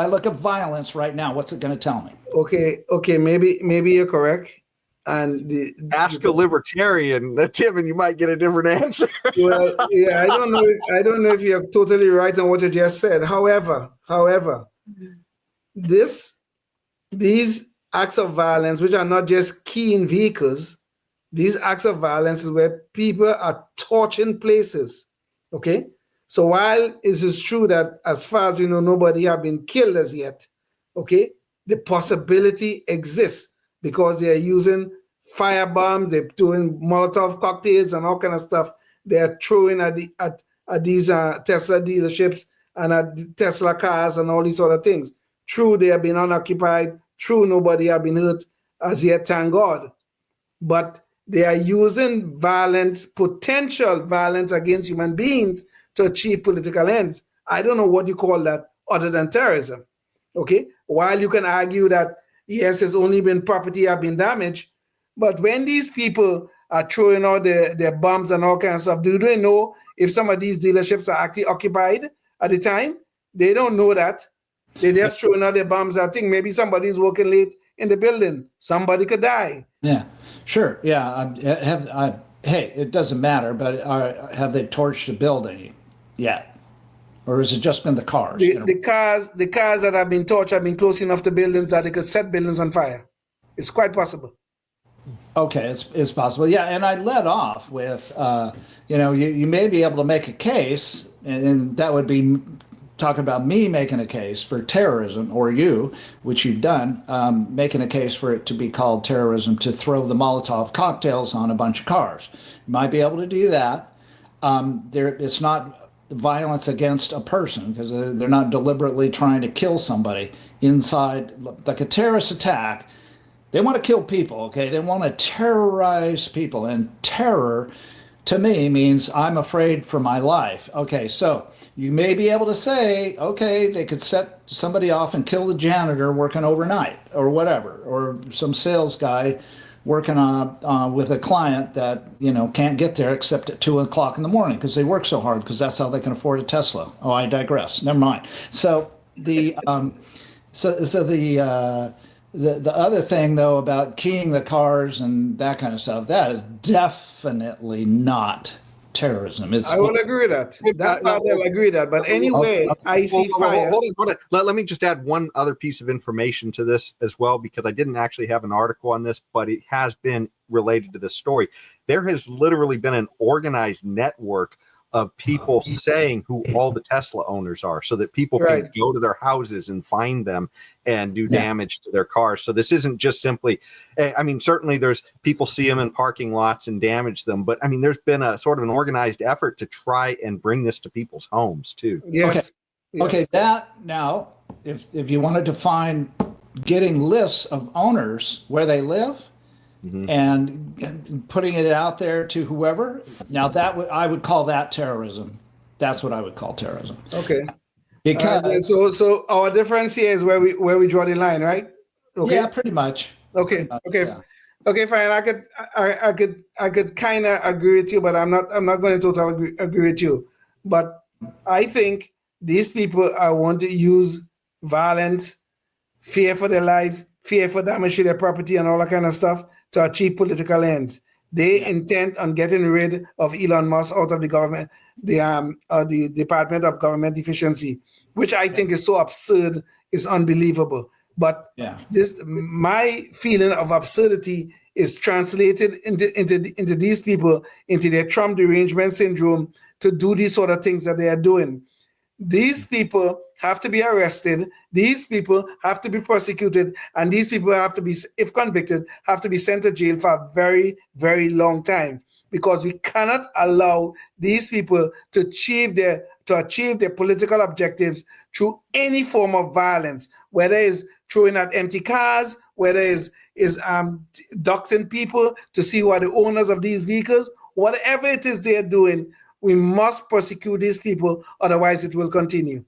S4: look at violence right now, what's it going to tell me?
S3: Okay, maybe you're correct. And
S2: ask a libertarian, Tim, and you might get a different answer.
S3: Well, yeah, I don't know if you're totally right on what you just said. However, these acts of violence, which are not just keying vehicles, these acts of violence is where people are torching places. Okay, so while it is true that as far as we know, nobody have been killed as yet. Okay, the possibility exists because they are using fire bombs, they're doing Molotov cocktails and all kind of stuff. They are throwing at these Tesla dealerships and at the Tesla cars and all these other things. True, they have been unoccupied. True, nobody have been hurt as yet, thank God. But they are using violence, potential violence against human beings to achieve political ends. I don't know what you call that other than terrorism. Okay, while you can argue that yes, it's only been property have been damaged, but when these people are throwing out their bombs and all kinds of stuff, do they know if some of these dealerships are actually occupied at the time? They don't know that. They're just throwing out their bombs. I think maybe somebody's working late in the building. Somebody could die.
S4: Yeah, sure. Yeah, hey, it doesn't matter, but have they torched the building yet? Or has it just been the cars?
S3: The cars that have been torched have been close enough to buildings that they could set buildings on fire. It's quite possible.
S4: Okay, it's possible. Yeah, and I led off with, you may be able to make a case, and that would be talking about me making a case for terrorism, or you, which you've done, making a case for it to be called terrorism to throw the Molotov cocktails on a bunch of cars. You might be able to do that. It's not violence against a person because they're not deliberately trying to kill somebody inside, like a terrorist attack. They want to kill people, okay? They want to terrorize people, and terror to me means I'm afraid for my life. Okay, so you may be able to say, okay, they could set somebody off and kill the janitor working overnight or whatever, or some sales guy working with a client that can't get there except at 2 o'clock in the morning because they work so hard because that's how they can afford a Tesla. Oh, I digress. Never mind. So the the other thing though about keying the cars and that kind of stuff, that is definitely not terrorism.
S3: I will agree with that. I'll agree with that. But anyway, I see fire.
S2: Hold on. Let me just add one other piece of information to this as well, because I didn't actually have an article on this, but it has been related to this story. There has literally been an organized network of people saying who all the Tesla owners are so that people can go to their houses and find them and do damage to their cars. So this isn't just simply, I mean, certainly there's people see them in parking lots and damage them, but I mean, there's been a sort of an organized effort to try and bring this to people's homes too.
S3: Yes.
S4: Okay. That now, if you wanted to find getting lists of owners where they live, and putting it out there to whoever. Now I would call that terrorism. That's what I would call terrorism.
S3: Okay.
S4: Because
S3: so our difference here is where we draw the line, right? Okay.
S4: Yeah, pretty much.
S3: Okay. Okay, fine. I could kind of agree with you, but I'm not going to totally agree with you. But I think these people want to use violence, fear for their life, fear for damage to their property and all that kind of stuff to achieve political ends. They intend on getting rid of Elon Musk out of the government, the Department of Government Efficiency, which I think is so absurd, is unbelievable. But my feeling of absurdity is translated into these people, into their Trump derangement syndrome to do these sort of things that they are doing. These people have to be arrested. These people have to be prosecuted. And these people have to be, if convicted, have to be sent to jail for a very, very long time, because we cannot allow these people to achieve their political objectives through any form of violence, whether it's throwing at empty cars, whether it's doxing people to see who are the owners of these vehicles, whatever it is they're doing, we must prosecute these people, otherwise it will continue.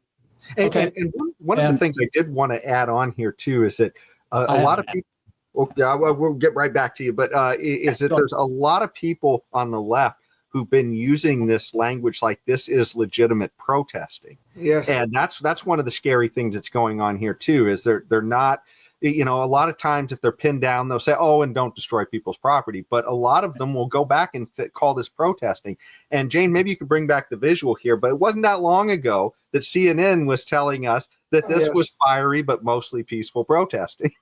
S2: And one of the things I did want to add on here too is that a lot of people, we'll get right back to you, but is that there's a lot of people on the left who've been using this language like this is legitimate protesting.
S3: Yes.
S2: And that's one of the scary things that's going on here too, is they're not, a lot of times if they're pinned down, they'll say, oh, and don't destroy people's property. But a lot of them will go back and call this protesting. And Jane, maybe you could bring back the visual here, but it wasn't that long ago that CNN was telling us that this was fiery, but mostly peaceful protesting.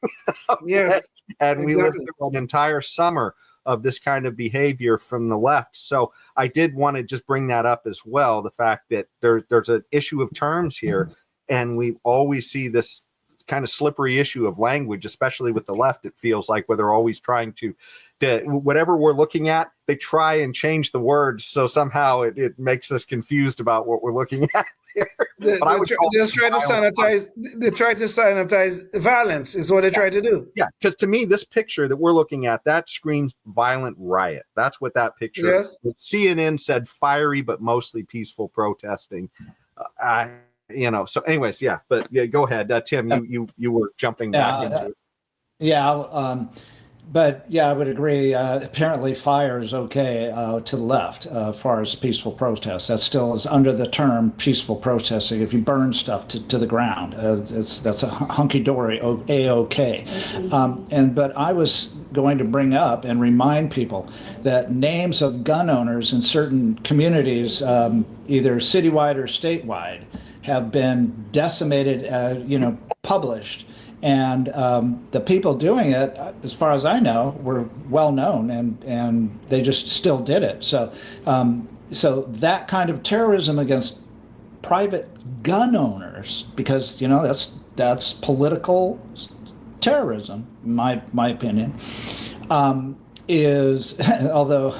S3: Yes.
S2: And we lived through an entire summer of this kind of behavior from the left. So I did want to just bring that up as well. The fact that there's an issue of terms here, and we always see this kind of slippery issue of language, especially with the left. It feels like where they're always trying to whatever we're looking at, they try and change the words. So somehow it makes us confused about what we're looking at here.
S3: They try to sanitize violence is what they try to do.
S2: Yeah, because to me, this picture that we're looking at, that screams violent riot. That's what that picture is. CNN said fiery, but mostly peaceful protesting. So anyways, but go ahead, Tim, you were jumping back into it.
S4: But I would agree. Apparently fire is okay to the left as far as peaceful protests. That still is under the term peaceful protesting. If you burn stuff to the ground, that's a hunky-dory, A-OK. But I was going to bring up and remind people that names of gun owners in certain communities, either citywide or statewide, have been decimated, published. And the people doing it, as far as I know, were well known, and they just still did it. So that kind of terrorism against private gun owners, because that's political terrorism, in my opinion, is although.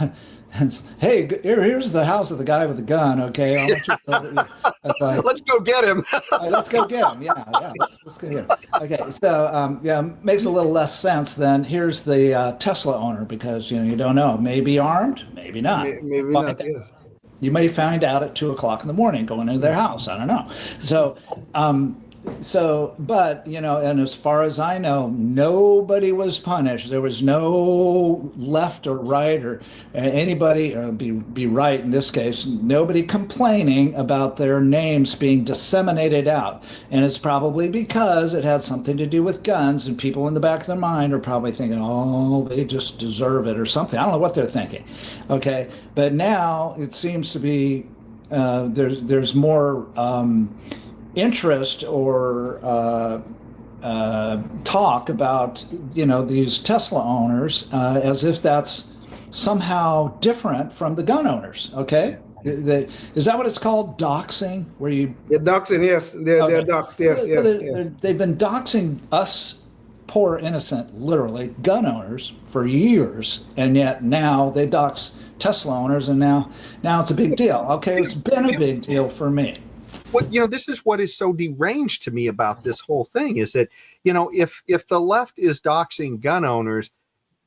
S4: Hey, here's the house of the guy with the gun. Okay,
S2: let's go get him.
S4: Let's go get him. Yeah. Let's go get him. Okay, so makes a little less sense than here's the Tesla owner, because you don't know, maybe armed, maybe not.
S3: Maybe not. Yes.
S4: You may find out at 2:00 in the morning going into their house. I don't know. But and as far as I know, nobody was punished. There was no left or right or anybody, be right in this case, nobody complaining about their names being disseminated out. And it's probably because it had something to do with guns, and people in the back of their mind are probably thinking, oh, they just deserve it or something. I don't know what they're thinking. Okay, but now it seems to be there's more interest or talk about these Tesla owners as if that's somehow different from the gun owners. Okay, is that what it's called? Doxing, where you
S3: doxing? Yes, they're doxed. Yes.
S4: They've been doxing us poor innocent, literally gun owners for years, and yet now they dox Tesla owners, and now it's a big deal. Okay, it's been a big deal for me.
S2: This is what is so deranged to me about this whole thing, is that, if the left is doxing gun owners,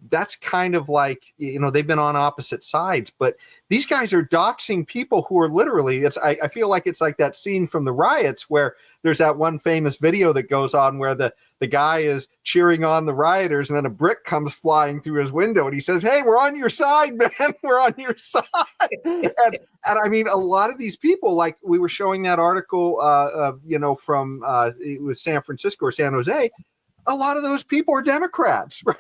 S2: that's kind of like, they've been on opposite sides, but these guys are doxing people who are literally, I feel like it's like that scene from the riots where there's that one famous video that goes on where the guy is cheering on the rioters, and then a brick comes flying through his window, and he says, hey, we're on your side, man. We're on your side. and I mean, a lot of these people, like we were showing that article, from it was San Francisco or San Jose. A lot of those people are Democrats, right?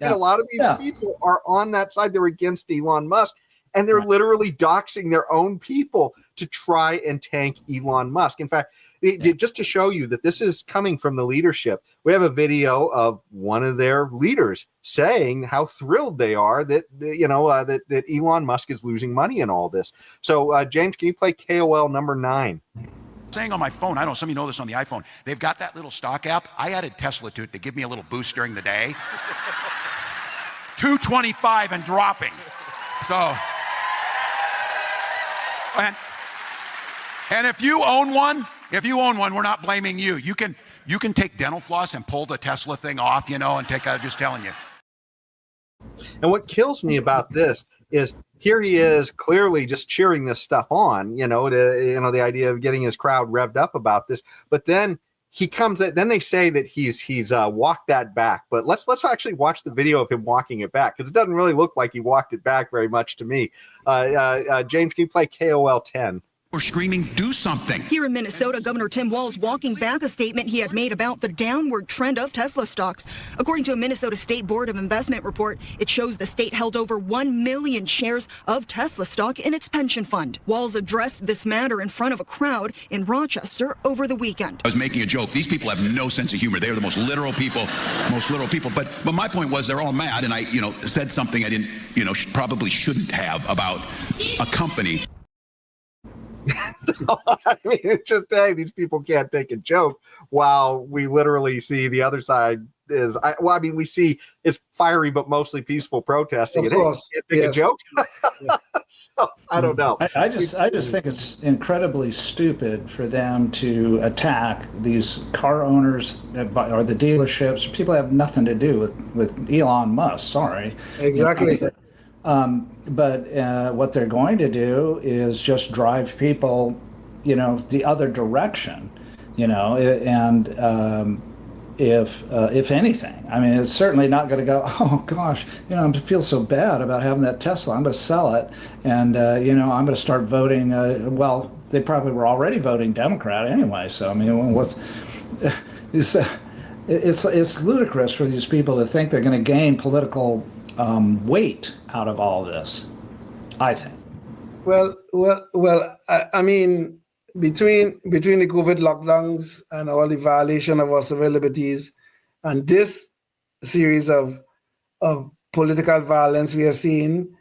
S2: A lot of these people are on that side. They're against Elon Musk, and they're literally doxing their own people to try and tank Elon Musk. In fact, just to show you that this is coming from the leadership, we have a video of one of their leaders saying how thrilled they are that that Elon Musk is losing money in all this. So, James, can you play KOL number 9?
S13: Saying on my phone, I don't know, some of you know this on the iPhone, they've got that little stock app. I added Tesla to it to give me a little boost during the day. 225 and dropping. So, and if you own one, we're not blaming you. You can take dental floss and pull the Tesla thing off, and take out, just telling you.
S2: And what kills me about this is here he is clearly just cheering this stuff on, the idea of getting his crowd revved up about this. But then he comes in, then they say that he's walked that back, but let's actually watch the video of him walking it back, because it doesn't really look like he walked it back very much to me. James, can you play KOL 10?
S13: We're screaming, do something.
S10: Here in Minnesota, Governor Tim Walz walking back a statement he had made about the downward trend of Tesla stocks. According to a Minnesota State Board of Investment report, it shows the state held over 1 million shares of Tesla stock in its pension fund. Walz addressed this matter in front of a crowd in Rochester over the weekend.
S13: I was making a joke. These people have no sense of humor. They are the most literal people. But my point was they're all mad, and I, said something I didn't, probably shouldn't have about a company.
S2: So, I mean, it's just, hey, these people can't take a joke, while we literally see the other side is, we see it's fiery but mostly peaceful protesting.
S3: Of course,
S2: hey, can't take a joke. So, I don't know.
S4: I just think it's incredibly stupid for them to attack these car owners or the dealerships. People have nothing to do with Elon Musk. Sorry.
S3: Exactly.
S4: But what they're going to do is just drive people, the other direction, and if anything, I mean, it's certainly not going to go, oh gosh, I feel so bad about having that Tesla. I'm going to sell it, and I'm going to start voting. Well, they probably were already voting Democrat anyway. So I mean, it's ludicrous for these people to think they're going to gain political weight out of all this, I think.
S3: Well. I mean, between the COVID lockdowns and all the violation of our civil liberties, and this series of political violence we are seeing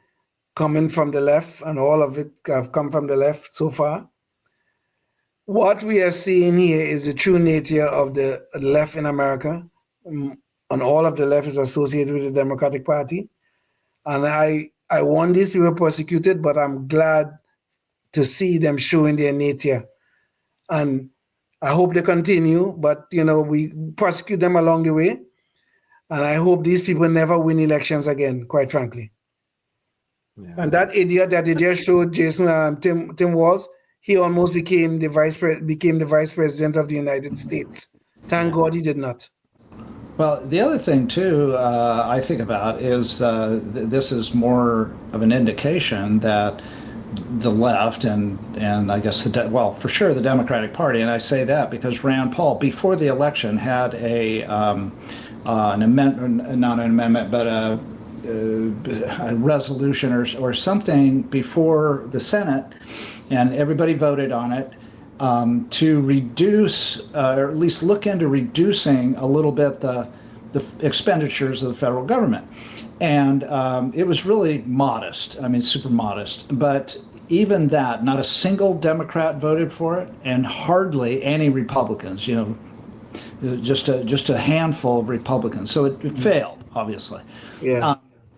S3: coming from the left, and all of it have come from the left so far, what we are seeing here is the true nature of the left in America. And all of the left is associated with the Democratic Party. And I want these people persecuted, but I'm glad to see them showing their nature. And I hope they continue, but, we prosecute them along the way. And I hope these people never win elections again, quite frankly. Yeah. And that idiot that they just showed, Jason, Tim Walz, he almost became the vice president of the United States. Thank God he did not.
S4: Well, the other thing, too, I think about is this is more of an indication that the left and I guess, for sure, the Democratic Party, and I say that because Rand Paul, before the election, had an amendment, not an amendment, but a resolution or something before the Senate, and everybody voted on it, to reduce, or at least look into reducing a little bit the expenditures of the federal government. And it was really modest, super modest. But even that, not a single Democrat voted for it, and hardly any Republicans, just a handful of Republicans. So it failed, obviously.
S3: Yeah.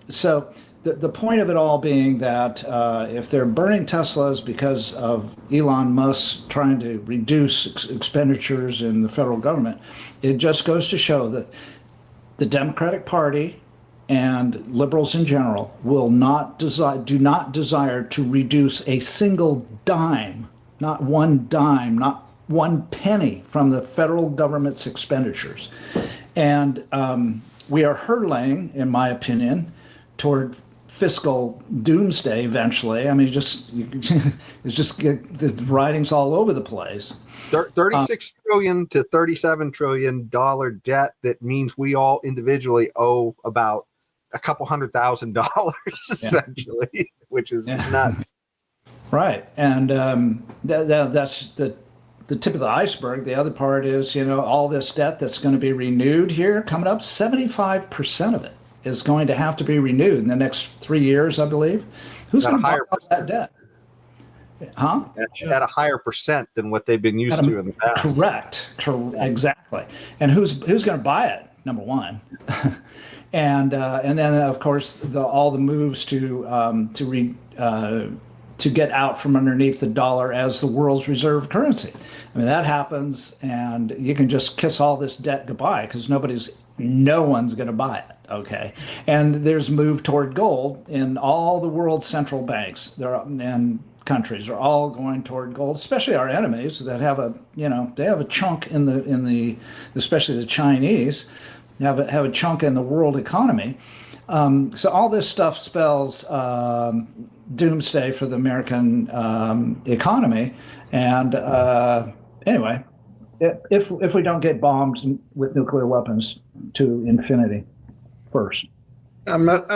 S4: So the point of it all being that if they're burning Teslas because of Elon Musk trying to reduce expenditures in the federal government, it just goes to show that the Democratic Party and liberals in general do not desire to reduce a single dime, not one penny from the federal government's expenditures. And we are hurtling, in my opinion, toward fiscal doomsday eventually. It's just the writing's all over the place.
S2: $36 trillion to $37 trillion debt. That means we all individually owe about a couple $100,000 essentially, which is nuts.
S4: Right, and that's the tip of the iceberg. The other part is, all this debt that's going to be renewed here coming up. 75% of it is going to have to be renewed in the next 3 years, I believe. Who's going to buy off that debt? Huh?
S2: At a higher percent than what they've been used to in the past.
S4: Correct. Exactly. And who's going to buy it? Number one. And then of course all the moves to get out from underneath the dollar as the world's reserve currency. That happens, and you can just kiss all this debt goodbye because no one's going to buy it. Okay, and there's move toward gold in all the world's central banks. And countries are all going toward gold, especially our enemies that have a, they have a chunk in the, especially the Chinese, have a chunk in the world economy. So all this stuff spells doomsday for the American economy. And anyway, if we don't get bombed with nuclear weapons to infinity first.
S3: I'm not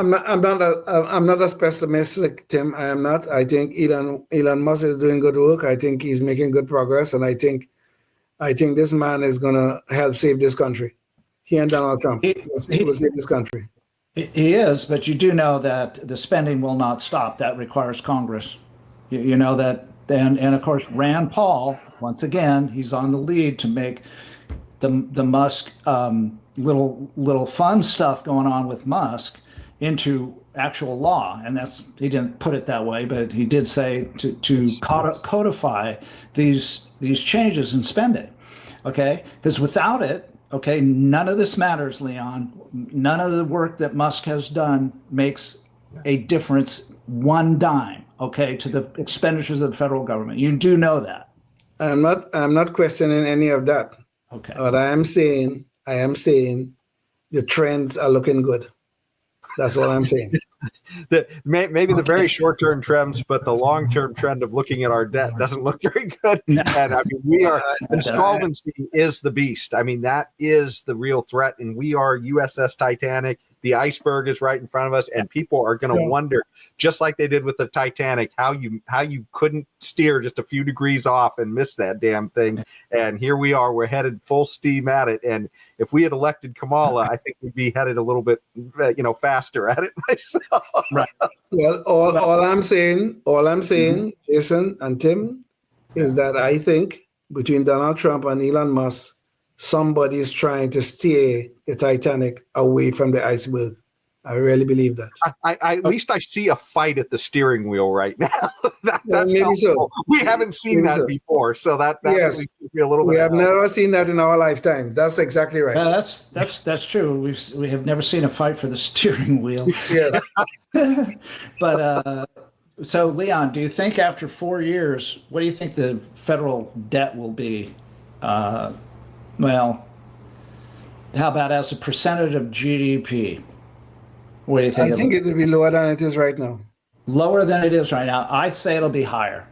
S3: as pessimistic, Tim. I am not. I think Elon Musk is doing good work. I think he's making good progress, and I think this man is gonna help save this country. He and Donald Trump will save this country.
S4: He is, but you do know that the spending will not stop. That requires Congress. You know that, and of course Rand Paul. Once again, he's on the lead to make the Musk little fun stuff going on with Musk into actual law. And he didn't put it that way, but he did say to codify these changes in spending. Okay, because without it, okay, none of this matters, Leon. None of the work that Musk has done makes a difference, one dime, okay, to the expenditures of the federal government. You do know that.
S3: I'm not questioning any of that.
S4: Okay.
S3: But I am saying the trends are looking good. That's what I'm saying.
S2: Maybe the very short-term trends, but the long-term trend of looking at our debt doesn't look very good. And I mean, insolvency is the beast. I mean, that is the real threat. And we are USS Titanic. The iceberg is right in front of us, and people are going to wonder, just like they did with the Titanic, how you couldn't steer just a few degrees off and miss that damn thing. And here we are, we're headed full steam at it. And if we had elected Kamala, I think we'd be headed a little bit, faster at it myself.
S4: Right.
S3: Well, all I'm saying, Jason and Tim, is that I think between Donald Trump and Elon Musk, somebody's trying to steer the Titanic away from the iceberg. I really believe that.
S2: At least I see a fight at the steering wheel right now. That's
S3: maybe so.
S2: We haven't seen that before, so that
S3: yes.
S2: at least gives me a little bit.
S3: We have never seen that in our lifetime. That's exactly right.
S4: That's true. We have never seen a fight for the steering wheel.
S3: Yeah.
S4: But so Leon, do you think after 4 years, what do you think the federal debt will be? Well, how about as a percentage of GDP? What do you think?
S3: I think it will be lower than it is right now.
S4: Lower than it is right now. I'd say it'll be higher.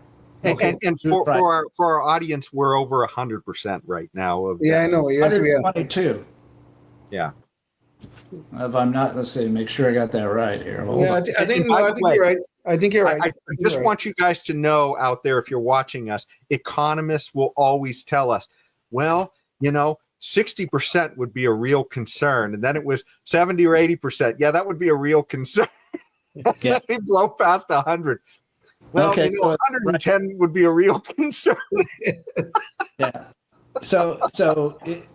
S2: Okay. And for our audience, we're over 100% right now.
S3: I know. Yes, we are.
S4: 122.
S2: Yeah.
S4: If I'm not, let's see, make sure I got that right here.
S3: I think you're right. I think you're right.
S2: I just want you guys to know out there, if you're watching us, economists will always tell us, well, 60% would be a real concern. And then it was 70 or 80%. Yeah, that would be a real concern. Let me blow past 100. Well,
S4: okay,
S2: 110 would be a real concern.
S4: Yeah. So it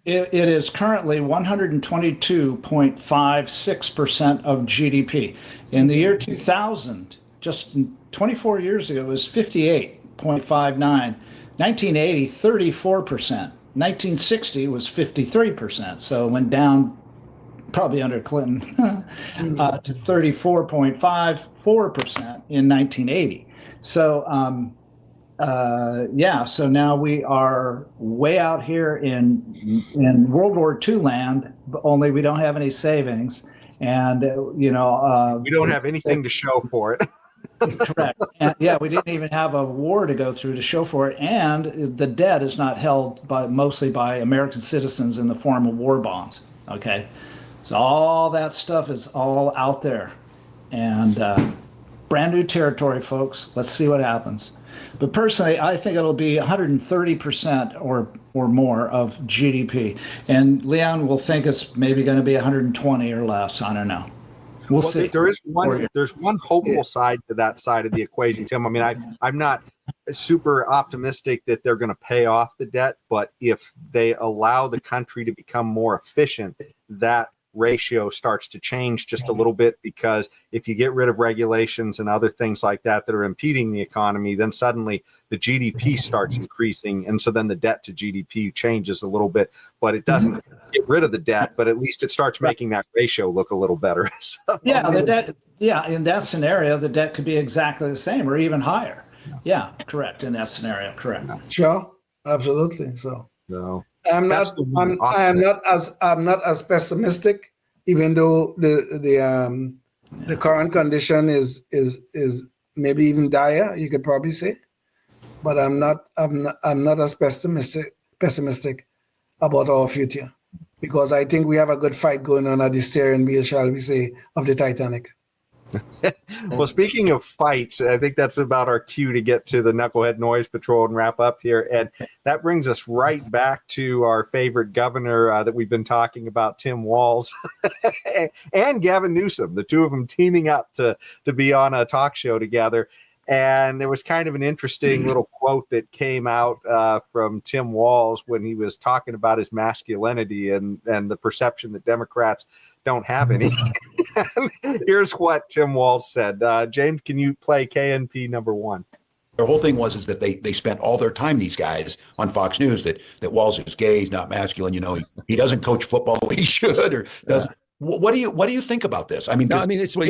S4: is currently 122.56% of GDP. In the year 2000, just 24 years ago, it was 58.59. 1980, 34%. 1960 was 53%. So it went down probably under Clinton to 34.54% in 1980. So, so now we are way out here in World War II land, only we don't have any savings. And, we
S2: don't have anything to show for it.
S4: Correct. And, we didn't even have a war to go through to show for it. And the debt is not held mostly by American citizens in the form of war bonds. Okay. So all that stuff is all out there. And brand new territory, folks. Let's see what happens. But personally, I think it'll be 130% or more of GDP. And Leon will think it's maybe going to be 120 or less. I don't know. We'll see.
S2: There's one hopeful side to that side of the equation, Tim. I mean, I'm not super optimistic that they're going to pay off the debt, but if they allow the country to become more efficient, that ratio starts to change just a little bit, because if you get rid of regulations and other things like that are impeding the economy, then suddenly the GDP starts increasing. And so then the debt to GDP changes a little bit, but it doesn't get rid of the debt, but at least it starts making that ratio look a little better. So,
S4: yeah, the debt. Yeah, in that scenario, the debt could be exactly the same or even higher. Yeah, correct. In that scenario, correct.
S3: Sure, absolutely. So
S2: no.
S3: I'm not as pessimistic, even though the current condition is maybe even dire, you could probably say, but I'm not as pessimistic about our future, because I think we have a good fight going on at the steering wheel, shall we say, of the Titanic.
S2: Well, speaking of fights, I think that's about our cue to get to the Knucklehead Noise Patrol and wrap up here. And that brings us right back to our favorite governor that we've been talking about, Tim Walz, and Gavin Newsom, the two of them teaming up to be on a talk show together. And there was kind of an interesting little quote that came out from Tim Walz when he was talking about his masculinity and the perception that Democrats don't have any. Here's what Tim Walz said. James, can you play KNP number 1?
S13: Their whole thing was that they spent all their time, these guys on Fox News, that Walz is gay, he's not masculine, he doesn't coach football the way he should, or doesn't. What do you think about this? I mean,
S14: it's what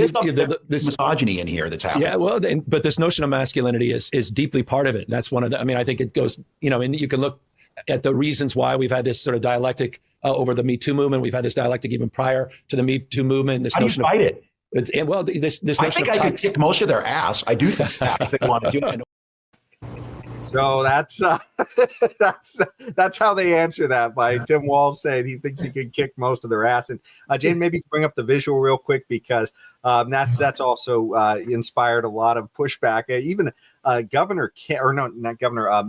S14: this
S13: misogyny in here that's happening.
S14: Yeah, well, but this notion of masculinity is deeply part of it. That's one of the. I mean, I think it goes. And you can look at the reasons why we've had this sort of dialectic over the Me Too movement. We've had this dialectic even prior to the Me Too movement. This
S13: How
S14: notion
S13: do you fight it?
S14: This
S13: I
S14: notion
S13: think
S14: of
S13: I could kick most of their ass. I do think that if they want to do it.
S2: So that's how they answer that, by Tim Walz saying he thinks he can kick most of their ass. And Jane, maybe bring up the visual real quick, because that's also inspired a lot of pushback. Even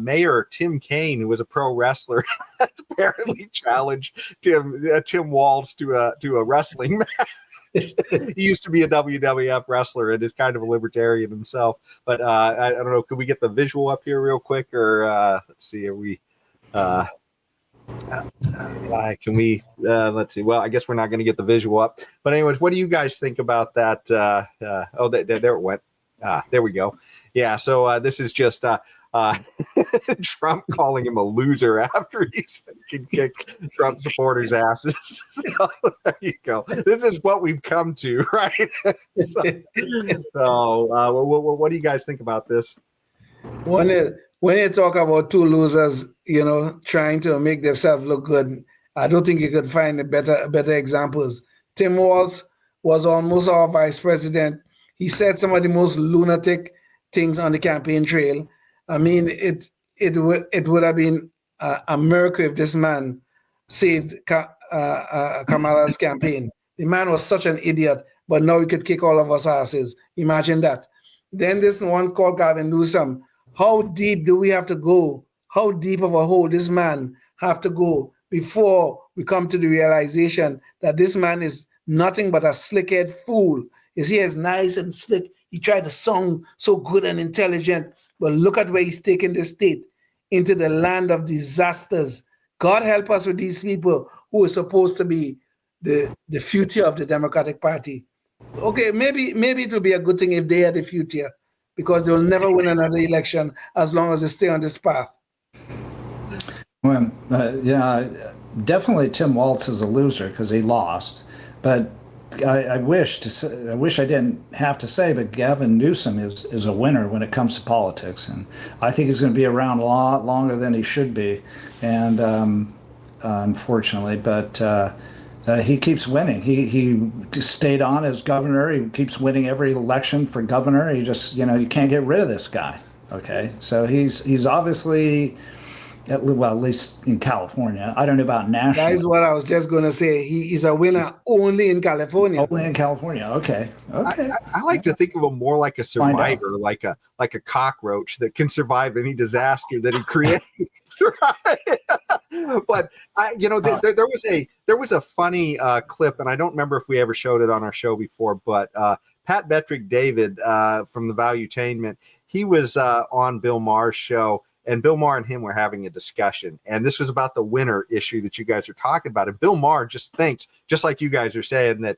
S2: Mayor Tim Kaine, who was a pro wrestler, has apparently challenged Tim Walz to a wrestling match. He used to be a WWF wrestler and is kind of a libertarian himself. But I don't know. Could we get the visual up here real quick? Or let's see. Are we? Can we? Let's see. Well, I guess we're not going to get the visual up. But anyways, what do you guys think about that? There it went. There we go. Yeah. So this is just Trump calling him a loser after he said he can kick Trump supporters' asses. So there you go. This is what we've come to, right? So what do you guys think about this?
S3: When you talk about two losers, trying to make themselves look good, I don't think you could find better examples. Tim Walz was almost our vice president. He said some of the most lunatic things on the campaign trail. I mean, it would have been a miracle if this man saved Kamala's campaign. The man was such an idiot, but now he could kick all of us asses. Imagine that. Then this one called Gavin Newsom. How deep do we have to go? How deep of a hole this man have to go before we come to the realization that this man is nothing but a slick-head fool? Is he as nice and slick? He tried to sound so good and intelligent, but look at where he's taken the state, into the land of disasters. God help us with these people who are supposed to be the future of the Democratic Party. Okay, maybe it will be a good thing if they are the future, because they'll never win another election as long as they stay on this path.
S4: Well, definitely Tim Walz is a loser because he lost, but I wish I didn't have to say, but Gavin Newsom is a winner when it comes to politics, and I think he's going to be around a lot longer than he should be, and unfortunately, but he keeps winning. He just stayed on as governor. He keeps winning every election for governor. He just you can't get rid of this guy. Okay, so he's obviously. At least in California. I don't know about national.
S3: That is what I was just going to say. He is a winner only in California.
S4: Only in California. Okay.
S2: I like to think of him more like a survivor, like a cockroach that can survive any disaster that he creates. Right? But there was a funny clip, and I don't remember if we ever showed it on our show before. But Pat Betrick David from the Valuetainment, he was on Bill Maher's show. and Bill Maher and him were having a discussion. And this was about the winner issue that you guys are talking about. And Bill Maher just thinks, just like you guys are saying, that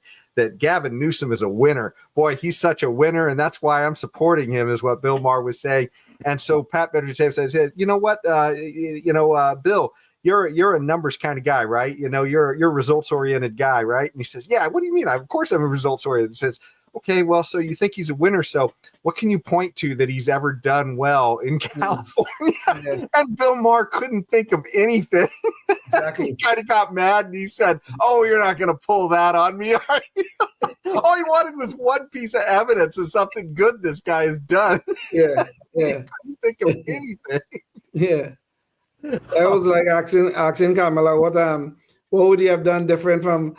S2: Gavin Newsom is a winner. Boy, he's such a winner, and that's why I'm supporting him, is what Bill Maher was saying. And so Pat Benatar said, you know what, Bill, you're a numbers kind of guy, right? You're a results oriented guy, right? And he says, yeah, what do you mean? Of course I'm a results oriented. He says, okay, well, so you think he's a winner. So what can you point to that he's ever done well in California?
S3: Yes.
S2: And Bill Maher couldn't think of anything.
S3: Exactly.
S2: He kind of got mad and he said, oh, you're not going to pull that on me, are you? All he wanted was one piece of evidence of something good this guy has done.
S3: Yeah.
S2: He couldn't think of anything.
S3: Yeah. I was like asking Kamala what would he have done different from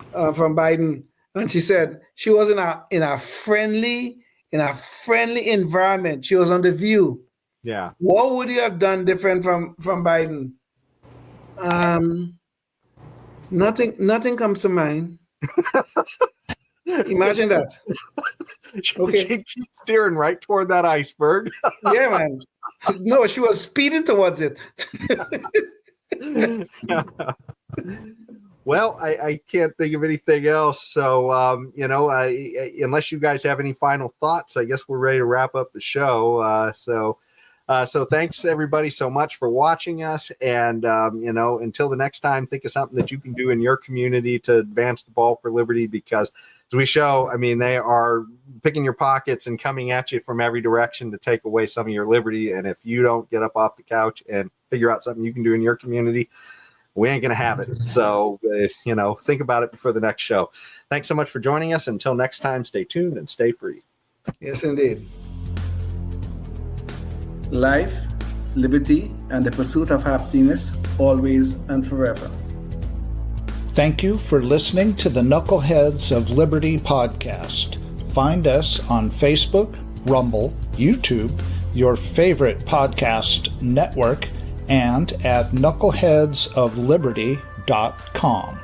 S3: Biden, and she said she was in a friendly environment. She was on The View.
S2: Yeah.
S3: What would you have done different from Biden? Nothing comes to mind. Imagine that.
S2: Okay. She keeps steering right toward that iceberg.
S3: Yeah, man. No, she was speeding towards it.
S2: Well, I can't think of anything else. So, unless you guys have any final thoughts, I guess we're ready to wrap up the show. So thanks everybody so much for watching us. And, until the next time, think of something that you can do in your community to advance the ball for liberty, because as we show, they are picking your pockets and coming at you from every direction to take away some of your liberty. And if you don't get up off the couch and figure out something you can do in your community, we ain't going to have it. So, think about it before the next show. Thanks so much for joining us. Until next time, stay tuned and stay free.
S3: Yes, indeed. Life, liberty, and the pursuit of happiness, always and forever.
S4: Thank you for listening to the Knuckleheads of Liberty podcast. Find us on Facebook, Rumble, YouTube, your favorite podcast network, and at knuckleheadsofliberty.com.